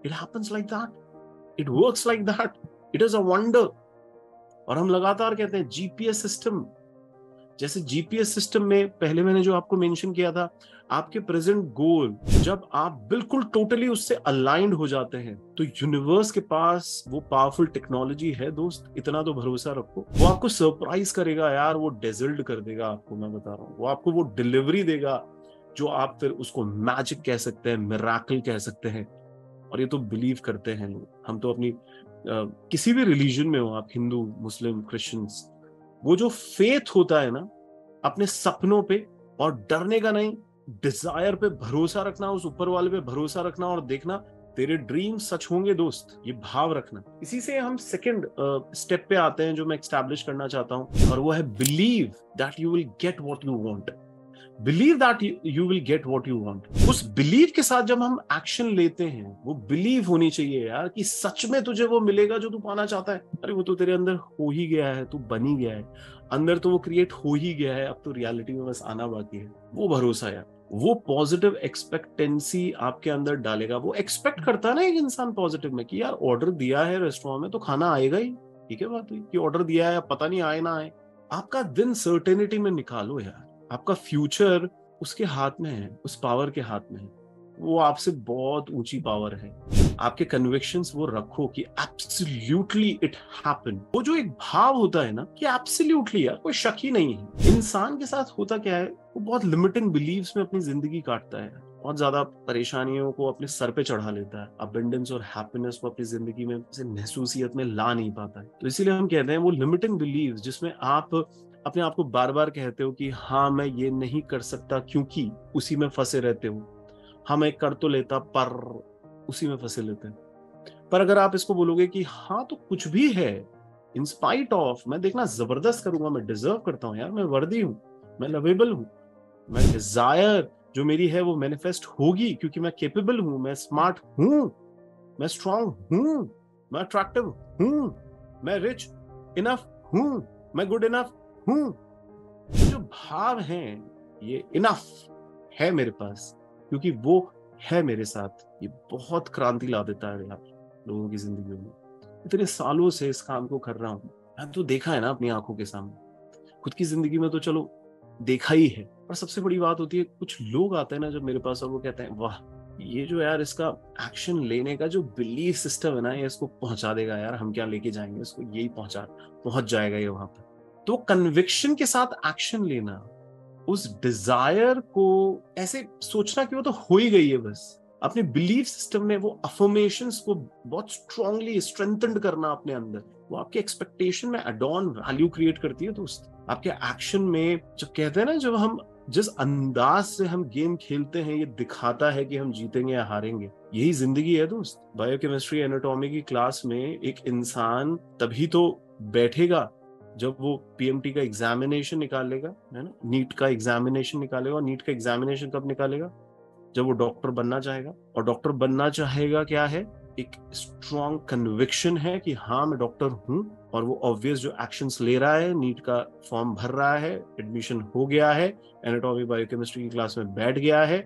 It happens like that, it works like that, it is a wonder. और हम लगातार कहते हैं जीपीएस सिस्टम, जैसे GPS system में पहले मैंने जो आपको मेंशन किया था, आपके प्रेजेंट गोल जब आप बिल्कुल टोटली उससे अलाइंड हो जाते हैं, तो यूनिवर्स के पास वो पावरफुल टेक्नोलॉजी है दोस्त, इतना तो भरोसा रखो. वो आपको सरप्राइज करेगा यार, वो डेजल्ट कर देगा आपको, मैं बता रहा हूँ. वो आपको वो डिलीवरी देगा जो आप फिर उसको मैजिक कह सकते हैं, मिराकल कह सकते हैं. और ये तो बिलीव करते हैं लोग. हम तो अपनी किसी भी रिलीजन में हो, आप हिंदू, मुस्लिम, क्रिश्चियंस, वो जो फेथ होता है ना अपने सपनों पे, और डरने का नहीं, डिजायर पे भरोसा रखना, उस ऊपर वाले पे भरोसा रखना, और देखना तेरे ड्रीम सच होंगे दोस्त, ये भाव रखना. इसी से हम सेकंड स्टेप पे आते हैं जो मैं एस्टैब्लिश करना चाहता हूं, और वो है believe that you will get what you want. Believe that you will get what you want. उस बिलीव के साथ जब हम एक्शन लेते हैं, वो बिलीव होनी चाहिए यार कि सच में तुझे वो मिलेगा जो तू पाना चाहता है. अरे वो तो तेरे अंदर हो ही गया है, तू बन ही गया है, अंदर तो वो क्रिएट हो ही गया है, अब तो रियलिटी में बस आना बाकी है. वो भरोसा यार, वो पॉजिटिव एक्सपेक्टेंसी आपके अंदर डालेगा. वो एक्सपेक्ट करता है ना एक इंसान पॉजिटिव में कि यार ऑर्डर दिया है रेस्टोरेंट में तो खाना आएगा ही. ठीक है बात हुई कि ऑर्डर दिया है, पता नहीं आए ना आए. आपका दिन सर्टेनिटी में निकालो यार. आपका फ्यूचर उसके हाथ में है, उस पावर के हाथ में है. वो आपसे बहुत ऊंची पावर है. आपके कन्विक्शंस वो रखो कि एब्सोल्युटली इट हैपन. वो जो एक भाव होता है ना कि एब्सोल्युटली यार, कोई शक ही नहीं है. इंसान के साथ होता क्या है, वो बहुत लिमिटिंग बिलीव्स में अपनी जिंदगी काटता है, बहुत ज्यादा परेशानियों को अपने सर पे चढ़ा लेता है, अबंडेंस और हैप्पीनेस को अपनी जिंदगी में महसूसियत में ला नहीं पाता है. तो इसीलिए हम कहते हैं वो लिमिटिंग बिलीव्स जिसमें आप अपने आप को बार बार कहते हो कि हाँ मैं ये नहीं कर सकता, क्योंकि उसी में फंसे रहते हो. हाँ मैं कर तो लेता, पर उसी में फंसे लेते हैं. पर अगर आप इसको बोलोगे कि हाँ तो कुछ भी है, इन स्पाइट ऑफ, मैं देखना जबरदस्त करूंगा, मैं डिजर्व करता हूँ यार, मैं वर्दी हूँ, मैं लवेबल हूँ, मैं डिजायर जो मेरी है वो मैनिफेस्ट होगी, क्योंकि मैं केपेबल हूँ, मैं स्मार्ट हूँ, मैं स्ट्रांग हूँ, मैं अट्रैक्टिव हूँ, मैं रिच इनफ हूँ, मैं गुड इनफ हूँ. जो भाव हैं, ये इनफ है मेरे पास, क्योंकि वो है मेरे साथ. ये बहुत क्रांति ला देता है यार लोगों की जिंदगी में. इतने सालों से इस काम को कर रहा हूँ, मैंने तो देखा है ना अपनी आंखों के सामने. खुद की जिंदगी में तो चलो देखा ही है, पर सबसे बड़ी बात होती है कुछ लोग आते हैं ना जब मेरे पास, और वो कहते हैं वाह, ये जो यार इसका एक्शन लेने का जो बिलीफ सिस्टम है ना, ये इसको पहुंचा देगा यार, हम क्या लेके जाएंगे इसको, यही पहुंच जाएगा ये वहां पर. तो कन्विक्शन के साथ एक्शन लेना, उस डिजायर को ऐसे सोचना कि वो तो हो ही गई है बस, अपने बिलीफ सिस्टम में वो अफर्मेशंस को बहुत स्ट्रांगली स्ट्रेंथेंड करना अपने अंदर, वो आपके एक्सपेक्टेशन में एड ऑन वैल्यू क्रिएट करती है दोस्त. आपके एक्शन में जब कहते हैं ना, जब हम जिस अंदाज से हम गेम खेलते हैं, ये दिखाता है कि हम जीतेंगे या हारेंगे. यही जिंदगी है दोस्त. बायोकेमिस्ट्री एनाटॉमी की क्लास में एक इंसान तभी तो बैठेगा जब वो पीएमटी का एग्जामिनेशन निकालेगा, है ना, नीट का एग्जामिनेशन निकालेगा. और नीट का एग्जामिनेशन कब निकालेगा? जब वो डॉक्टर बनना चाहेगा. और डॉक्टर बनना चाहेगा क्या है? एक स्ट्रॉन्ग कन्विक्शन है कि हाँ मैं डॉक्टर हूं. और वो ऑब्वियस जो एक्शंस ले रहा है, नीट का फॉर्म भर रहा है, एडमिशन हो गया है, एनाटॉमी बायोकेमिस्ट्री की क्लास में बैठ गया है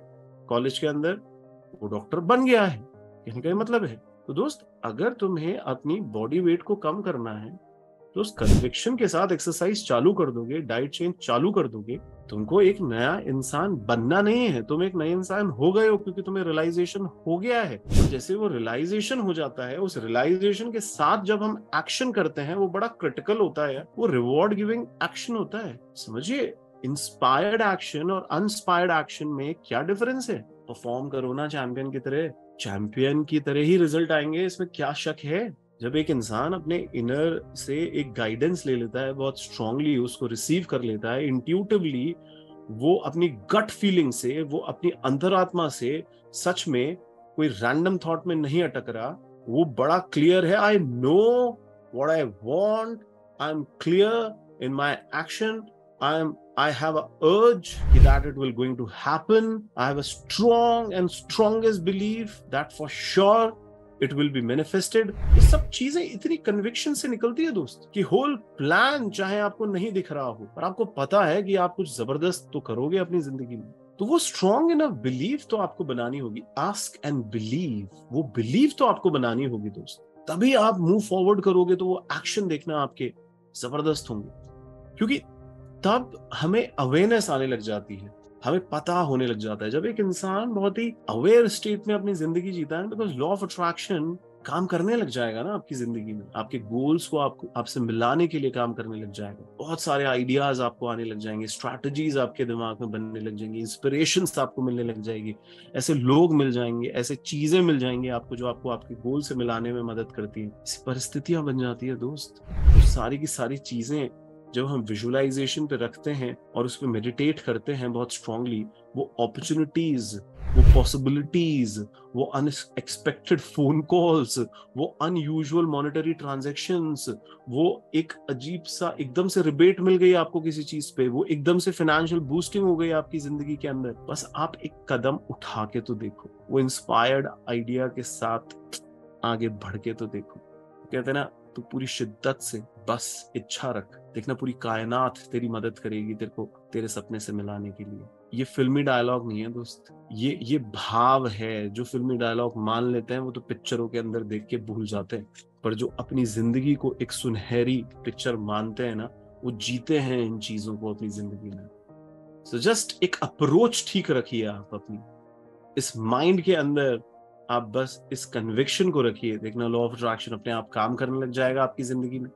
कॉलेज के अंदर, वो डॉक्टर बन गया है. कहने का मतलब है. तो दोस्त, अगर तुम्हें अपनी बॉडी वेट को कम करना है, तो उस कन्विक्शन के साथ एक्सरसाइज चालू कर दोगे, डाइट चेंज चालू कर दोगे, तुमको एक नया इंसान बनना नहीं है, तुम एक नए इंसान हो गए हो, क्योंकि तुम्हें रियलाइजेशन हो गया है. जैसे वो रियलाइजेशन हो जाता है, उस रियलाइजेशन के साथ जब हम एक्शन करते हैं, वो बड़ा क्रिटिकल होता है. वो रिवॉर्ड गिविंग एक्शन होता है. समझिए, इंस्पायर्ड एक्शन और अनस्पायर्ड एक्शन में क्या डिफरेंस है. परफॉर्म करो ना चैंपियन की तरह, चैंपियन की तरह ही रिजल्ट आएंगे, इसमें क्या शक है. जब एक इंसान अपने इनर से एक गाइडेंस ले लेता है, बहुत स्ट्रांगली उसको रिसीव कर लेता है, इंट्यूटिवली, वो अपनी गट फीलिंग से, वो अपनी अंतरात्मा से, सच में कोई रैंडम थॉट में नहीं अटक रहा, वो बड़ा क्लियर है. I know what I want, I am clear in my action, I have a urge that it will going to happen. I have a strong and strongest belief that for sure it will be manifested. ये सब चीजें इतनी conviction से निकलती है दोस्त कि whole plan चाहे आपको नहीं दिख रहा हो, पर आपको पता है कि आप कुछ जबरदस्त तो करोगे अपनी जिंदगी में, तो वो स्ट्रॉन्ग इनफ बिलीव तो आपको बनानी होगी। आस्क एंड बिलीव, वो बिलीव तो आपको बनानी होगी दोस्त, तभी आप मूव फॉरवर्ड करोगे। तो वो एक्शन देखना आपके जबरदस्त होंगे, क्योंकि तब हमें अवेयरनेस आने लग जाती है, हमें पता होने लग जाता है। जब एक इंसान बहुत ही अवेयर स्टेट में अपनी जिंदगी जीता है, बिकॉज लॉ ऑफ अट्रैक्शन काम करने लग जाएगा ना आपकी जिंदगी में, आपके गोल्स को आपको आपसे मिलाने के लिए काम करने लग जाएगा। बहुत सारे आइडियाज आपको आने लग जाएंगे, स्ट्रैटेजीज आपके दिमाग में बनने लग जाएंगी, इंस्पिरेशंस आपको मिलने लग जाएगी, ऐसे लोग मिल जाएंगे, ऐसे चीजें मिल जाएंगी आपको जो आपको आपके गोल से मिलाने में मदद करती है। ऐसी परिस्थितियां बन जाती है दोस्त। तो सारी की सारी चीजें जब हम विजुअलाइजेशन पे रखते हैं और उस पर मेडिटेट करते हैं बहुत स्ट्रांगली, वो अपॉर्चुनिटीज, वो पॉसिबिलिटीज, वो अनएक्सपेक्टेड फोन कॉल्स, वो अनयूजुअल मॉनेटरी ट्रांजैक्शंस, वो एक अजीब सा एकदम से रिबेट मिल गई आपको किसी चीज पे, वो एकदम से फाइनेंशियल बूस्टिंग हो गई आपकी जिंदगी के अंदर, बस आप एक कदम उठा के तो देखो, वो इंस्पायर्ड आइडिया के साथ आगे बढ़ के तो देखो। कहते हैं ना, तो पूरी शिद्दत से बस इच्छा रख, देखना पूरी कायनात तेरी मदद करेगी तेरे को तेरे सपने से मिलाने के लिए। ये फिल्मी डायलॉग नहीं है दोस्त, ये भाव है। जो फिल्मी डायलॉग मान लेते हैं वो तो पिक्चरों के अंदर देख के भूल जाते हैं, पर जो अपनी जिंदगी को एक सुनहरी पिक्चर मानते हैं ना, वो जीते हैं इन चीजों को अपनी जिंदगी में। सो जस्ट एक अप्रोच ठीक रखिए आप अपनी, इस माइंड के अंदर आप बस इस कन्विक्शन को रखिए, देखना लॉ ऑफ अट्रैक्शन अपने आप काम करने लग जाएगा आपकी जिंदगी में।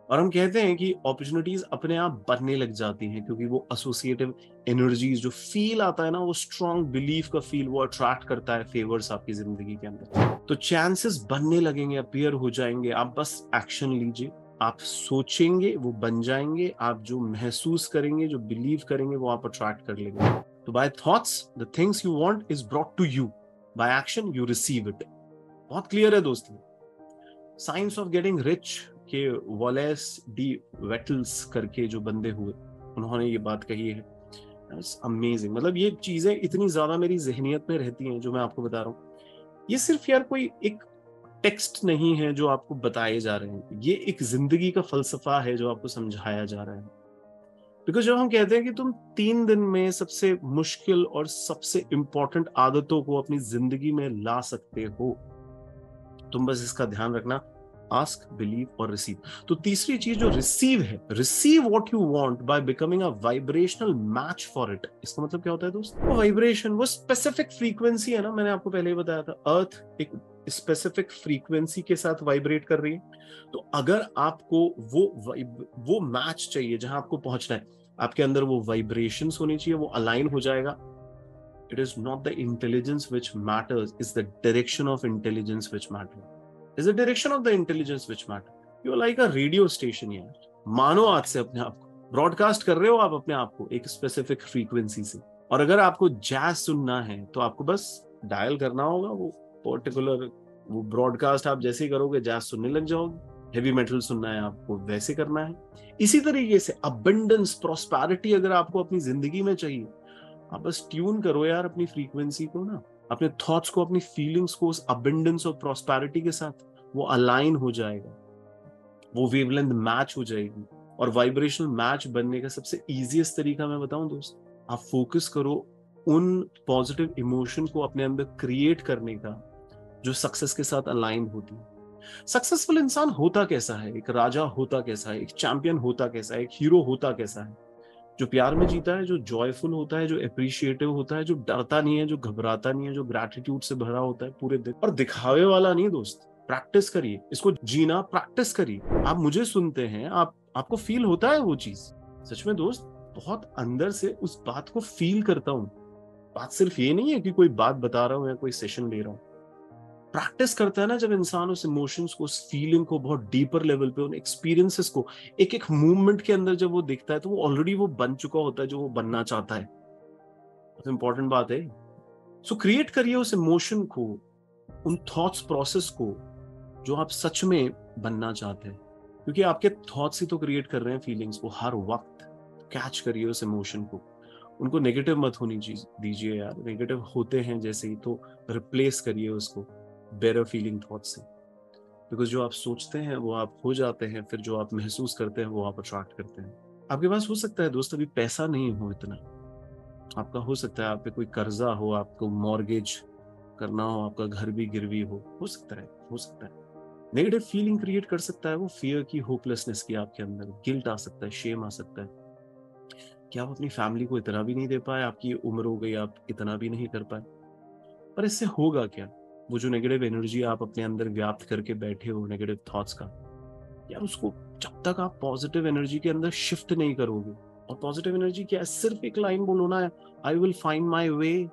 और हम कहते हैं कि अपॉर्चुनिटीज अपने आप बनने लग जाती हैं, क्योंकि वो एसोसिएटिव एनर्जीज जो फील आता है ना, वो स्ट्रॉन्ग बिलीफ का फील वो अट्रैक्ट करता है फेवर्स आपकी जिंदगी के अंदर। तो चांसेस बनने लगेंगे, अपीयर हो जाएंगे, आप बस एक्शन लीजिए। आप सोचेंगे वो बन जाएंगे, आप जो महसूस करेंगे, जो बिलीव करेंगे, वो आप अट्रैक्ट कर लेंगे। तो by thoughts the things you want is brought to you, by action you receive it. बहुत क्लियर है दोस्तों। साइंस ऑफ गेटिंग रिच के वॉलेस डी वेटल्स करके जो बंदे हुए, उन्होंने ये बात कही है। अमेजिंग, मतलब ये चीजें इतनी ज्यादा मेरी जहनियत में रहती हैं जो मैं आपको बता रहा हूँ। ये सिर्फ यार कोई एक टेक्स्ट नहीं है जो आपको बताए जा रहे हैं, ये एक जिंदगी का फलसफा है जो आपको समझाया जा रहा है। बिकॉज जब हम कहते हैं कि तुम 3 दिन में सबसे मुश्किल और सबसे इंपॉर्टेंट आदतों को अपनी जिंदगी में ला सकते हो, तुम बस इसका ध्यान रखना, आस्क, बिलीव और रिसीव। तो तीसरी चीज जो रिसीव है, receive what you want by becoming a vibrational match for it. इसका मतलब क्या होता है दोस्त? वो वाइब्रेशन, वो स्पेसिफिक फ्रीक्वेंसी है ना, मैंने आपको पहले ही बताया था, अर्थ एक स्पेसिफिक फ्रीक्वेंसी के साथ वाइब्रेट कर रही है। तो अगर आपको वो मैच चाहिए जहां आपको पहुंचना है, आपके अंदर वो वाइब्रेशंस होनी चाहिए, वो अलाइन हो जाएगा। It is not the intelligence which matters, it's the direction of intelligence which matters. It's the direction of the intelligence which matters. You are like a radio station यार। मानो आज से अपने आप को ब्रॉडकास्ट कर रहे हो आप अपने आप को एक स्पेसिफिक फ्रीक्वेंसी से। और अगर आपको जैज सुनना है तो आपको बस डायल करना होगा वो पर्टिकुलर वो ब्रॉडकास्ट। आप जैसे ही करोगे जैज सुनने लग जाओगे। हेवी मेटल सुनना है आपको, वैसे करना है। इसी तरीके से अबंडेंस, प्रॉस्पेरिटी अगर आपको अपनी जिंदगी में चाहिए, आप बस ट्यून करो यार अपनी फ्रीक्वेंसी को ना, अपने थॉट्स को, अपनी फीलिंग्स को उस अबंडेंस और प्रॉस्पेरिटी के साथ, वो अलाइन हो जाएगा, वो वेवलेंथ मैच हो जाएगी। और वाइब्रेशनल मैच बनने का सबसे इजीएस्ट तरीका मैं बताऊं दोस्त, आप फोकस करो उन पॉजिटिव इमोशन को अपने अंदर क्रिएट करने का जो सक्सेस के साथ अलाइन होती है। सक्सेसफुल इंसान होता कैसा है, एक राजा होता कैसा है, एक चैंपियन होता कैसा है, एक हीरो होता कैसा है? जो प्यार में जीता है, जो जॉयफुल होता है, जो अप्रिशिएटिव होता है, जो डरता नहीं है, जो घबराता नहीं है, जो ग्रैटिट्यूड से भरा होता है पूरे दिन। और दिखावे वाला नहीं दोस्त, प्रैक्टिस करिए इसको जीना, प्रैक्टिस करिए। आप मुझे सुनते हैं, आपको फील होता है वो चीज? सच में दोस्त, बहुत अंदर से उस बात को फील करता हूँ। बात सिर्फ ये नहीं है कि कोई बात बता रहा हूँ या कोई सेशन ले रहा हूँ। प्रैक्टिस करता है ना जब इंसान उस इमोशंस को, उस फीलिंग को बहुत डीपर लेवल पे, उन एक्सपीरियंसेस को एक एक मूवमेंट के अंदर जब वो देखता है, तो वो ऑलरेडी वो बन चुका होता है जो वो बनना चाहता है। बहुत इंपॉर्टेंट बात है। सो क्रिएट करिए उस इमोशन को, उन थॉट्स प्रोसेस को जो आप सच में बनना चाहते हैं, क्योंकि आपके थॉट्स ही तो क्रिएट कर रहे हैं फीलिंग्स को हर वक्त। कैच करिए उस इमोशन को, उनको नेगेटिव मत होनी दीजिए यार। नेगेटिव होते हैं जैसे ही तो रिप्लेस करिए उसको बेटर फीलिंग थॉट्स से। बिकॉज जो आप सोचते हैं वो आप हो जाते हैं, फिर जो आप महसूस करते हैं वो आप अट्रैक्ट करते हैं। आपके पास हो सकता है दोस्त अभी पैसा नहीं हो इतना, आपका हो सकता है आप पे कोई कर्जा हो, आपको मॉर्गेज करना हो, आपका घर भी गिरवी हो सकता है, हो सकता है। नेगेटिव फीलिंग क्रिएट कर सकता है वो फियर की, होपलेसनेस की, आपके अंदर गिल्ट आ सकता है, शेम आ सकता है कि आप अपनी फैमिली को इतना भी नहीं दे पाए, आपकी उम्र हो गई, आप इतना भी नहीं कर पाए। पर इससे होगा क्या? वो जो नेगेटिव एनर्जी आप अपने अंदर व्याप्त करके बैठे हो, नेगेटिव थॉट्स का, यार उसको जब तक आप पॉजिटिव एनर्जी के अंदर शिफ्ट नहीं करोगे, और पॉजिटिव एनर्जी क्या है? सिर्फ एक लाइन बोलो ना, I will find my way.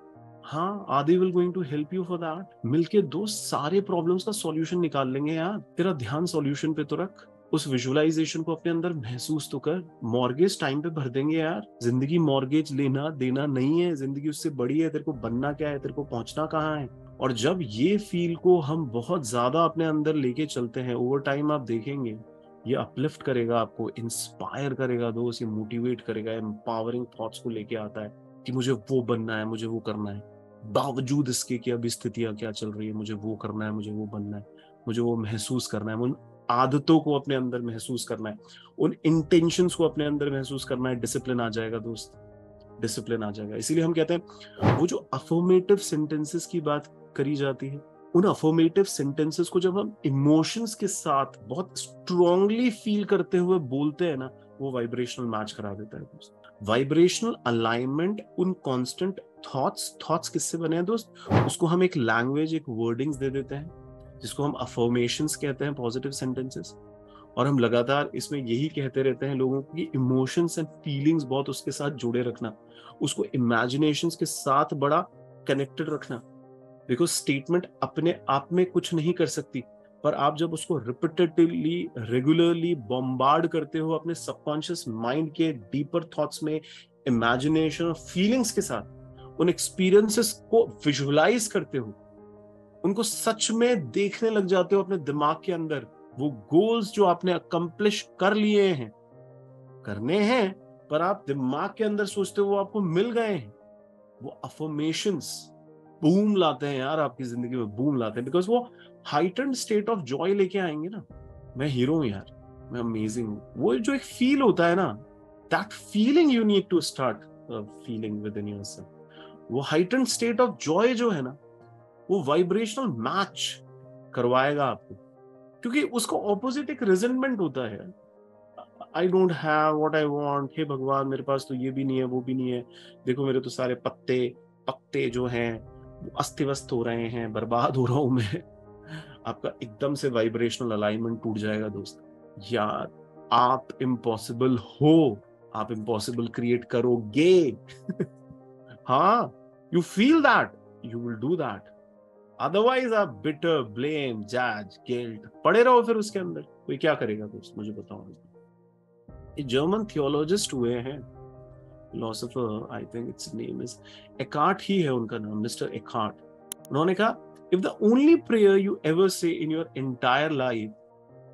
हाँ, I'd will going to help you for that. मिलके दो सारे प्रॉब्लम्स का सॉल्यूशन निकाल लेंगे यार। तेरा ध्यान सॉल्यूशन पे तो रख, उस विजुअलाइजेशन को अपने अंदर महसूस तो कर। मॉर्गेज टाइम पे भर देंगे यार। जिंदगी मॉर्गेज लेना देना नहीं है, जिंदगी उससे बड़ी है। तेरे को बनना क्या है, तेरे को पहुंचना कहाँ है। और जब ये फील को हम बहुत ज्यादा अपने अंदर लेके चलते हैं, ओवर टाइम आप देखेंगे ये अपलिफ्ट करेगा, आपको इंस्पायर करेगा, दोस्त ये मोटिवेट करेगा, एम्पावरिंग थॉट्स को लेके आता है कि मुझे वो बनना है, मुझे वो करना है, बावजूद इसके कि अब स्थितियां क्या चल रही है, मुझे वो करना है, मुझे वो बनना है, मुझे वो महसूस करना है, उन आदतों को अपने अंदर महसूस करना है, उन इंटेंशंस को अपने अंदर महसूस करना है। डिसिप्लिन आ जाएगा दोस्त, डिसिप्लिन आ जाएगा। इसीलिए हम कहते हैं वो जो अफर्मेटिव सेंटेंसेस की बात करी जाती है, उन अफर्मेटिव सेंटेंसेस को जब हम इमोशंस के साथ बहुत स्ट्रांगली फील करते हुए बोलते हैं ना, वो वाइब्रेशनल मैच करा देता है दोस्त। वाइब्रेशनल अलाइनमेंट, उन कांस्टेंट थॉट्स किससे बने हैं दोस्त? उसको हम एक लैंग्वेज, एक वर्डिंग्स दे देते हैं, जिसको हम अफर्मेशंस कहते हैं, पॉजिटिव सेंटेंसेस। और हम लगातार इसमें यही कहते रहते हैं लोगों की इमोशंस एंड फीलिंग्स बहुत उसके साथ जुड़े रखना, उसको इमेजिनेशंस के साथ बड़ा कनेक्टेड रखना। बिकॉज स्टेटमेंट अपने आप में कुछ नहीं कर सकती, पर आप जब उसको रिपीटेटिवली रेगुलरली बॉम्बार्ड करते हो अपने सबकॉन्शियस माइंड के डीपर थॉट्स में, इमेजिनेशन और फीलिंग्स के साथ, उन एक्सपीरियंसेस को विजुअलाइज करते हो, उनको सच में देखने लग जाते हो अपने दिमाग के अंदर, वो गोल्स जो आपने अकम्प्लिश कर लिए हैं, करने हैं, पर आप दिमाग के अंदर सोचते हो वो आपको मिल गए हैं, वो अफर्मेशंस बूम लाते हैं यार, आपकी जिंदगी में बूम लाते हैं। बिकॉज वो हाइटन्ड स्टेट ऑफ जॉय लेके आएंगे ना, मैं हीरो हूं यार, मैं अमेजिंग हूं, वो जो एक फील होता है ना, that feeling you need to start feeling within yourself. वो हाइटन्ड स्टेट ऑफ जॉय जो है ना, वो वाइब्रेशनल मैच करवाएगा आपको, क्योंकि उसका ऑपोजिट एक रिजेंटमेंट होता है। I don't have what I want, हे भगवान मेरे पास तो ये भी नहीं है, वो भी नहीं है, देखो मेरे तो सारे पत्ते पत्ते जो हैं वो अस्त व्यस्त हो रहे हैं, बर्बाद हो रहा हूं मैं। आपका एकदम से वाइब्रेशनल अलाइनमेंट टूट जाएगा दोस्त। यार आप इम्पॉसिबल हो, आप इम्पॉसिबल क्रिएट करोगे। हाँ, you feel that, you will do that. Otherwise आप बिटर, ब्लेम, जज, गिल्ट पड़े रहो फिर उसके अंदर। कोई क्या करेगा दोस्त, मुझे बताओ। ये जर्मन थियोलॉजिस्ट हुए हैं, philosopher, I think it's name is Eckhart ही है उनका नाम, मिस्टर एकार्ट। उन्होंने कहा, if the only prayer you ever say in your entire life,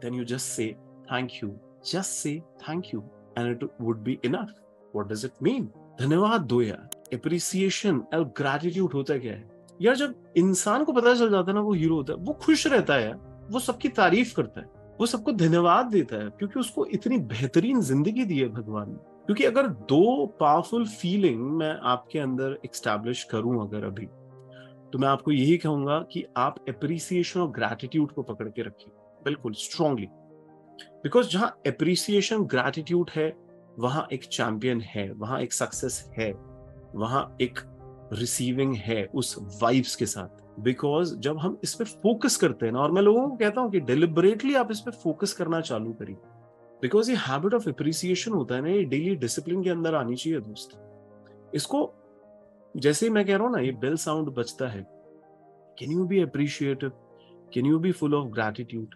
then you just say thank you, just say thank you and it would be enough. What does it mean? धन्यवाद दो यार। Appreciation और gratitude होता क्या है यार? जब इंसान को पता चल जाता है ना वो हीरो होता है, वो खुश रहता है यार, वो सबकी तारीफ करता है, वो सबको धन्यवाद देता है, क्योंकि उसको इतनी बेहतरीन जिंदगी दी है भगवान ने। क्योंकि अगर दो पावरफुल फीलिंग मैं आपके अंदर एक्स्टैब्लिश करूं अगर अभी, तो मैं आपको यही कहूंगा कि आप एप्रिसिएशन और ग्रैटिट्यूड को पकड़ के रखिए बिल्कुल स्ट्रांगली। बिकॉज जहां एप्रिसिएशन ग्रैटिट्यूड है, वहां एक चैंपियन है, वहां एक सक्सेस है, वहां एक रिसीविंग है उस वाइब्स के साथ। बिकॉज जब हम इस पे फोकस करते हैं ना, और मैं लोगों को कहता हूं कि डिलिबरेटली आप इस पे फोकस करना चालू करिए, बिकॉज ये हैबिट ऑफ एप्रिसिएशन होता है ना, ये डेली डिसिप्लिन के अंदर आनी चाहिए दोस्त। इसको जैसे ही मैं कह रहा हूं ना, ये बेल साउंड बजता है, can you be appreciative, can you be full of gratitude.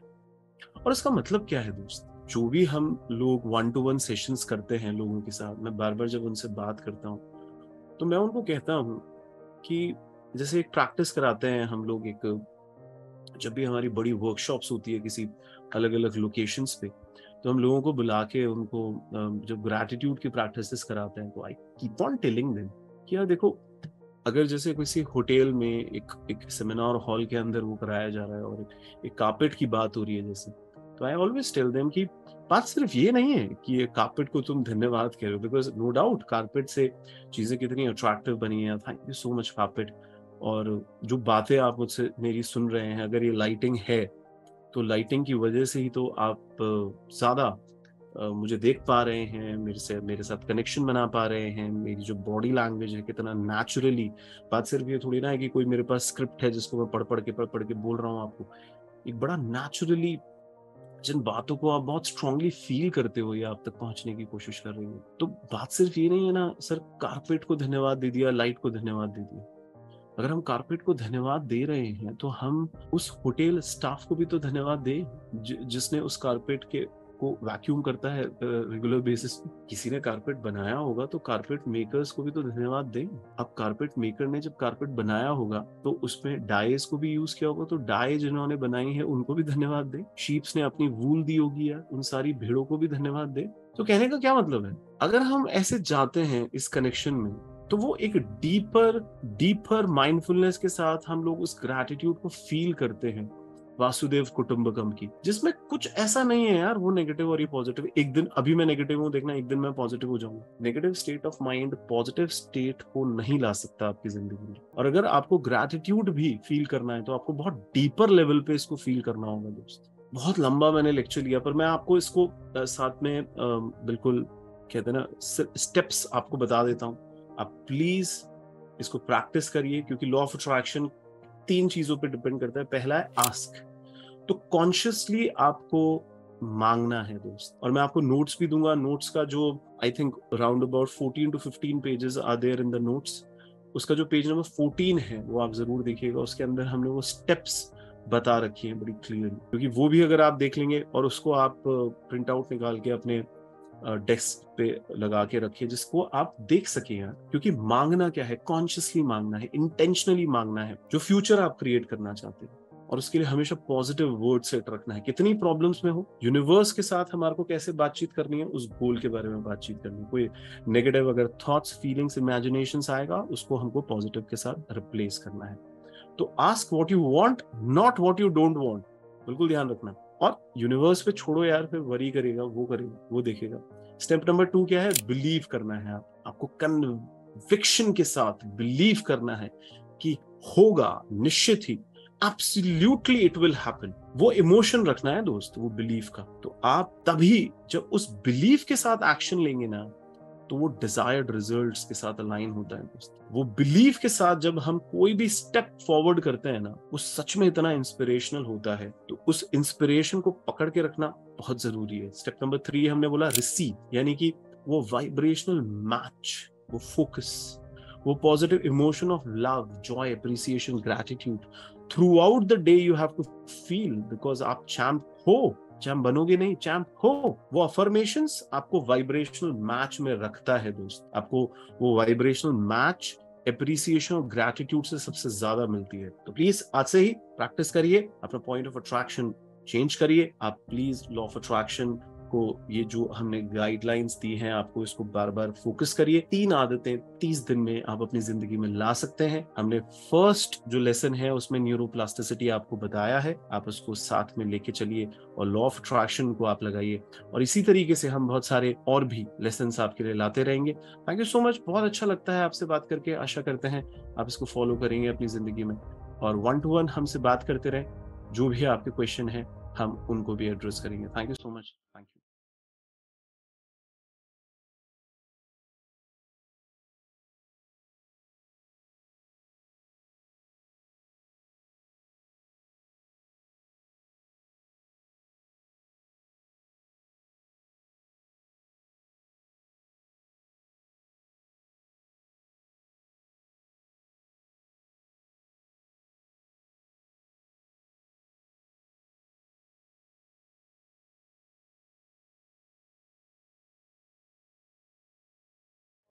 और इसका मतलब क्या है दोस्त? जो भी हम लोग 1-to-1 सेशंस करते हैं लोगों के साथ, मैं बार बार जब उनसे बात करता हूँ तो मैं उनको कहता हूँ कि जैसे एक प्रैक्टिस कराते हैं हम लोग, एक जब भी हमारी बड़ी वर्कशॉप्स होती है किसी अलग अलग लोकेशंस पे, तो हम लोगों को बुला के उनको जब ग्रैटिट्यूड की प्रैक्टिसेस कराते हैं, तो I keep on telling them कि यार देखो, अगर जैसे किसी होटल में एक सेमिनार हॉल के अंदर वो कराया जा रहा है और एक कारपेट की बात हो रही है जैसे, तो आई ऑलवेज टेल देम कि बात सिर्फ ये नहीं है कि ये कारपेट को तुम धन्यवाद कह रहे हो, बिकॉज नो डाउट कारपेट से चीजें कितनी अट्रैक्टिव बनी है, thank you so much carpet. और जो बातें आप मुझसे मेरी सुन रहे हैं, अगर ये लाइटिंग है तो लाइटिंग की वजह से ही तो आप ज्यादा मुझे देख पा रहे हैं, मेरे साथ कनेक्शन बना पा रहे हैं, मेरी जो बॉडी लैंग्वेज है कितना नेचुरली। बात सिर्फ ये थोड़ी ना है कि कोई मेरे पास स्क्रिप्ट है जिसको मैं पढ़ के बोल रहा हूँ आपको। एक बड़ा नेचुरली जिन बातों को आप बहुत स्ट्रांगली फील करते हो या आप तक पहुंचने की कोशिश कर रही हो। तो बात सिर्फ ये नहीं है ना सर, कारपेट को धन्यवाद दे दिया, लाइट को धन्यवाद दे दिया। अगर हम कारपेट को धन्यवाद दे रहे हैं तो हम उस होटल स्टाफ को भी तो धन्यवाद दें जिसने उस कारपेट के को वैक्यूम करता है रेगुलर बेसिस पे। किसी ने कारपेट बनाया होगा तो कारपेट मेकर्स को भी तो धन्यवाद दें। अब कारपेट मेकर ने जब कारपेट बनाया होगा तो उसमें डाइज को भी यूज किया होगा, तो डाई जिन्होंने बनाई है उनको भी धन्यवाद दें। शीप्स ने अपनी वूल दी होगी यार, उन सारी भेड़ों को भी धन्यवाद दें। तो कहने का क्या मतलब है, अगर हम ऐसे जाते हैं इस कनेक्शन में तो वो एक डीपर माइंडफुलनेस के साथ हम लोग उस ग्रैटिट्यूड को फील करते हैं वासुदेव कुटुंबकम की, जिसमें कुछ ऐसा नहीं है यार वो नेगेटिव और ये पॉजिटिव। एक दिन अभी मैं नेगेटिव हूँ, देखना एक दिन मैं पॉजिटिव हो जाऊंगा। Negative state of mind positive state को नहीं ला सकता आपकी जिंदगी में। और अगर आपको ग्रैटिट्यूड भी फील करना है तो आपको बहुत डीपर लेवल पे इसको फील करना होगा दोस्त। बहुत लंबा मैंने लेक्चर लिया, पर मैं आपको इसको साथ में बिल्कुल कहते हैं ना स्टेप्स आपको बता देता हूँ। आप प्लीज इसको प्रैक्टिस करिए, क्योंकि लॉ ऑफ अट्रैक्शन 3 चीजों पे डिपेंड करता है। पहला है आस्क, तो कॉन्शियसली आपको मांगना है दोस्त। और मैं आपको नोट्स भी दूंगा, नोट्स का जो I think around about 14 to 15 pages are there in the notes. उसका जो पेज नंबर 14 है वो आप जरूर देखिएगा, उसके अंदर हमने वो स्टेप्स बता रखी हैं बड़ी क्लियरली। क्योंकि वो भी अगर आप देख लेंगे और उसको आप प्रिंट आउट निकाल के अपने डेस्क पे लगा के रखिए, जिसको आप देख सके यार। क्योंकि मांगना क्या है, कॉन्शियसली मांगना है, इंटेंशनली मांगना है जो फ्यूचर आप क्रिएट करना चाहते हैं। और उसके लिए हमेशा पॉजिटिव वर्ड सेट रखना है। कितनी प्रॉब्लम्स में हो, यूनिवर्स के साथ हमारे को कैसे बातचीत करनी है, उस गोल के बारे में बातचीत करनी है। कोई नेगेटिव अगर थॉट्स, फीलिंग्स, इमेजिनेशंस आएगा, उसको हमको पॉजिटिव के साथ रिप्लेस करना है। तो ask what you want, not what you don't want, बिल्कुल ध्यान रखना। और यूनिवर्स पे छोड़ो यार, फिर वरी करेगा, वो देखेगा। स्टेप नंबर 2 क्या है, बिलीव करना है। आपको कन्विक्शन के साथ बिलीव करना है कि होगा, निश्चित ही, एब्सोल्युटली इट विल हैपन। वो इमोशन रखना है दोस्त, वो बिलीफ का। तो आप तभी जब उस बिलीफ के साथ एक्शन लेंगे ना, तो वो डिजायर्ड रिजल्ट्स के साथ अलाइन होता है दोस्त। वो बिलीफ के साथ जब हम कोई भी स्टेप फॉरवर्ड करते हैं ना, वो सच में इतना इंस्पिरेशनल होता है। तो उस इंस्पिरेशन को पकड़ के रखना बहुत जरूरी है। स्टेप नंबर 3 हमने बोला रिसीव, यानी कि वो वाइब्रेशनल मैच, वो फोकस, वो positive emotion of love, joy, appreciation, gratitude throughout the day you have to feel, because आप चैम्प हो। चैम्प बनोगे नहीं, चैम्प हो। वो अफर्मेशंस आपको वाइब्रेशनल मैच में रखता है दोस्त। आपको वो वाइब्रेशनल मैच एप्रिसिएशन और ग्रैटिट्यूड से सबसे ज्यादा मिलती है। तो प्लीज आज से ही प्रैक्टिस करिए, अपना पॉइंट ऑफ अट्रैक्शन चेंज करिए। आप प्लीज लॉ ऑफ अट्रैक्शन को, ये जो हमने गाइडलाइंस दी हैं आपको, इसको बार बार फोकस करिए। 3 आदतें 30 दिन में आप अपनी जिंदगी में ला सकते हैं। हमने फर्स्ट जो लेसन है उसमें न्यूरोप्लास्टिसिटी आपको बताया है, आप उसको साथ में लेके चलिए और लॉ ऑफ अट्रैक्शन को आप लगाइए। और इसी तरीके से हम बहुत सारे और भी लेसन आपके लिए लाते रहेंगे। थैंक यू सो मच, बहुत अच्छा लगता है आपसे बात करके। आशा करते हैं आप इसको फॉलो करेंगे अपनी जिंदगी में, और 1-to-1 हमसे बात करते रहे। जो भी आपके क्वेश्चन है हम उनको भी एड्रेस करेंगे। Thank you so much, thank you.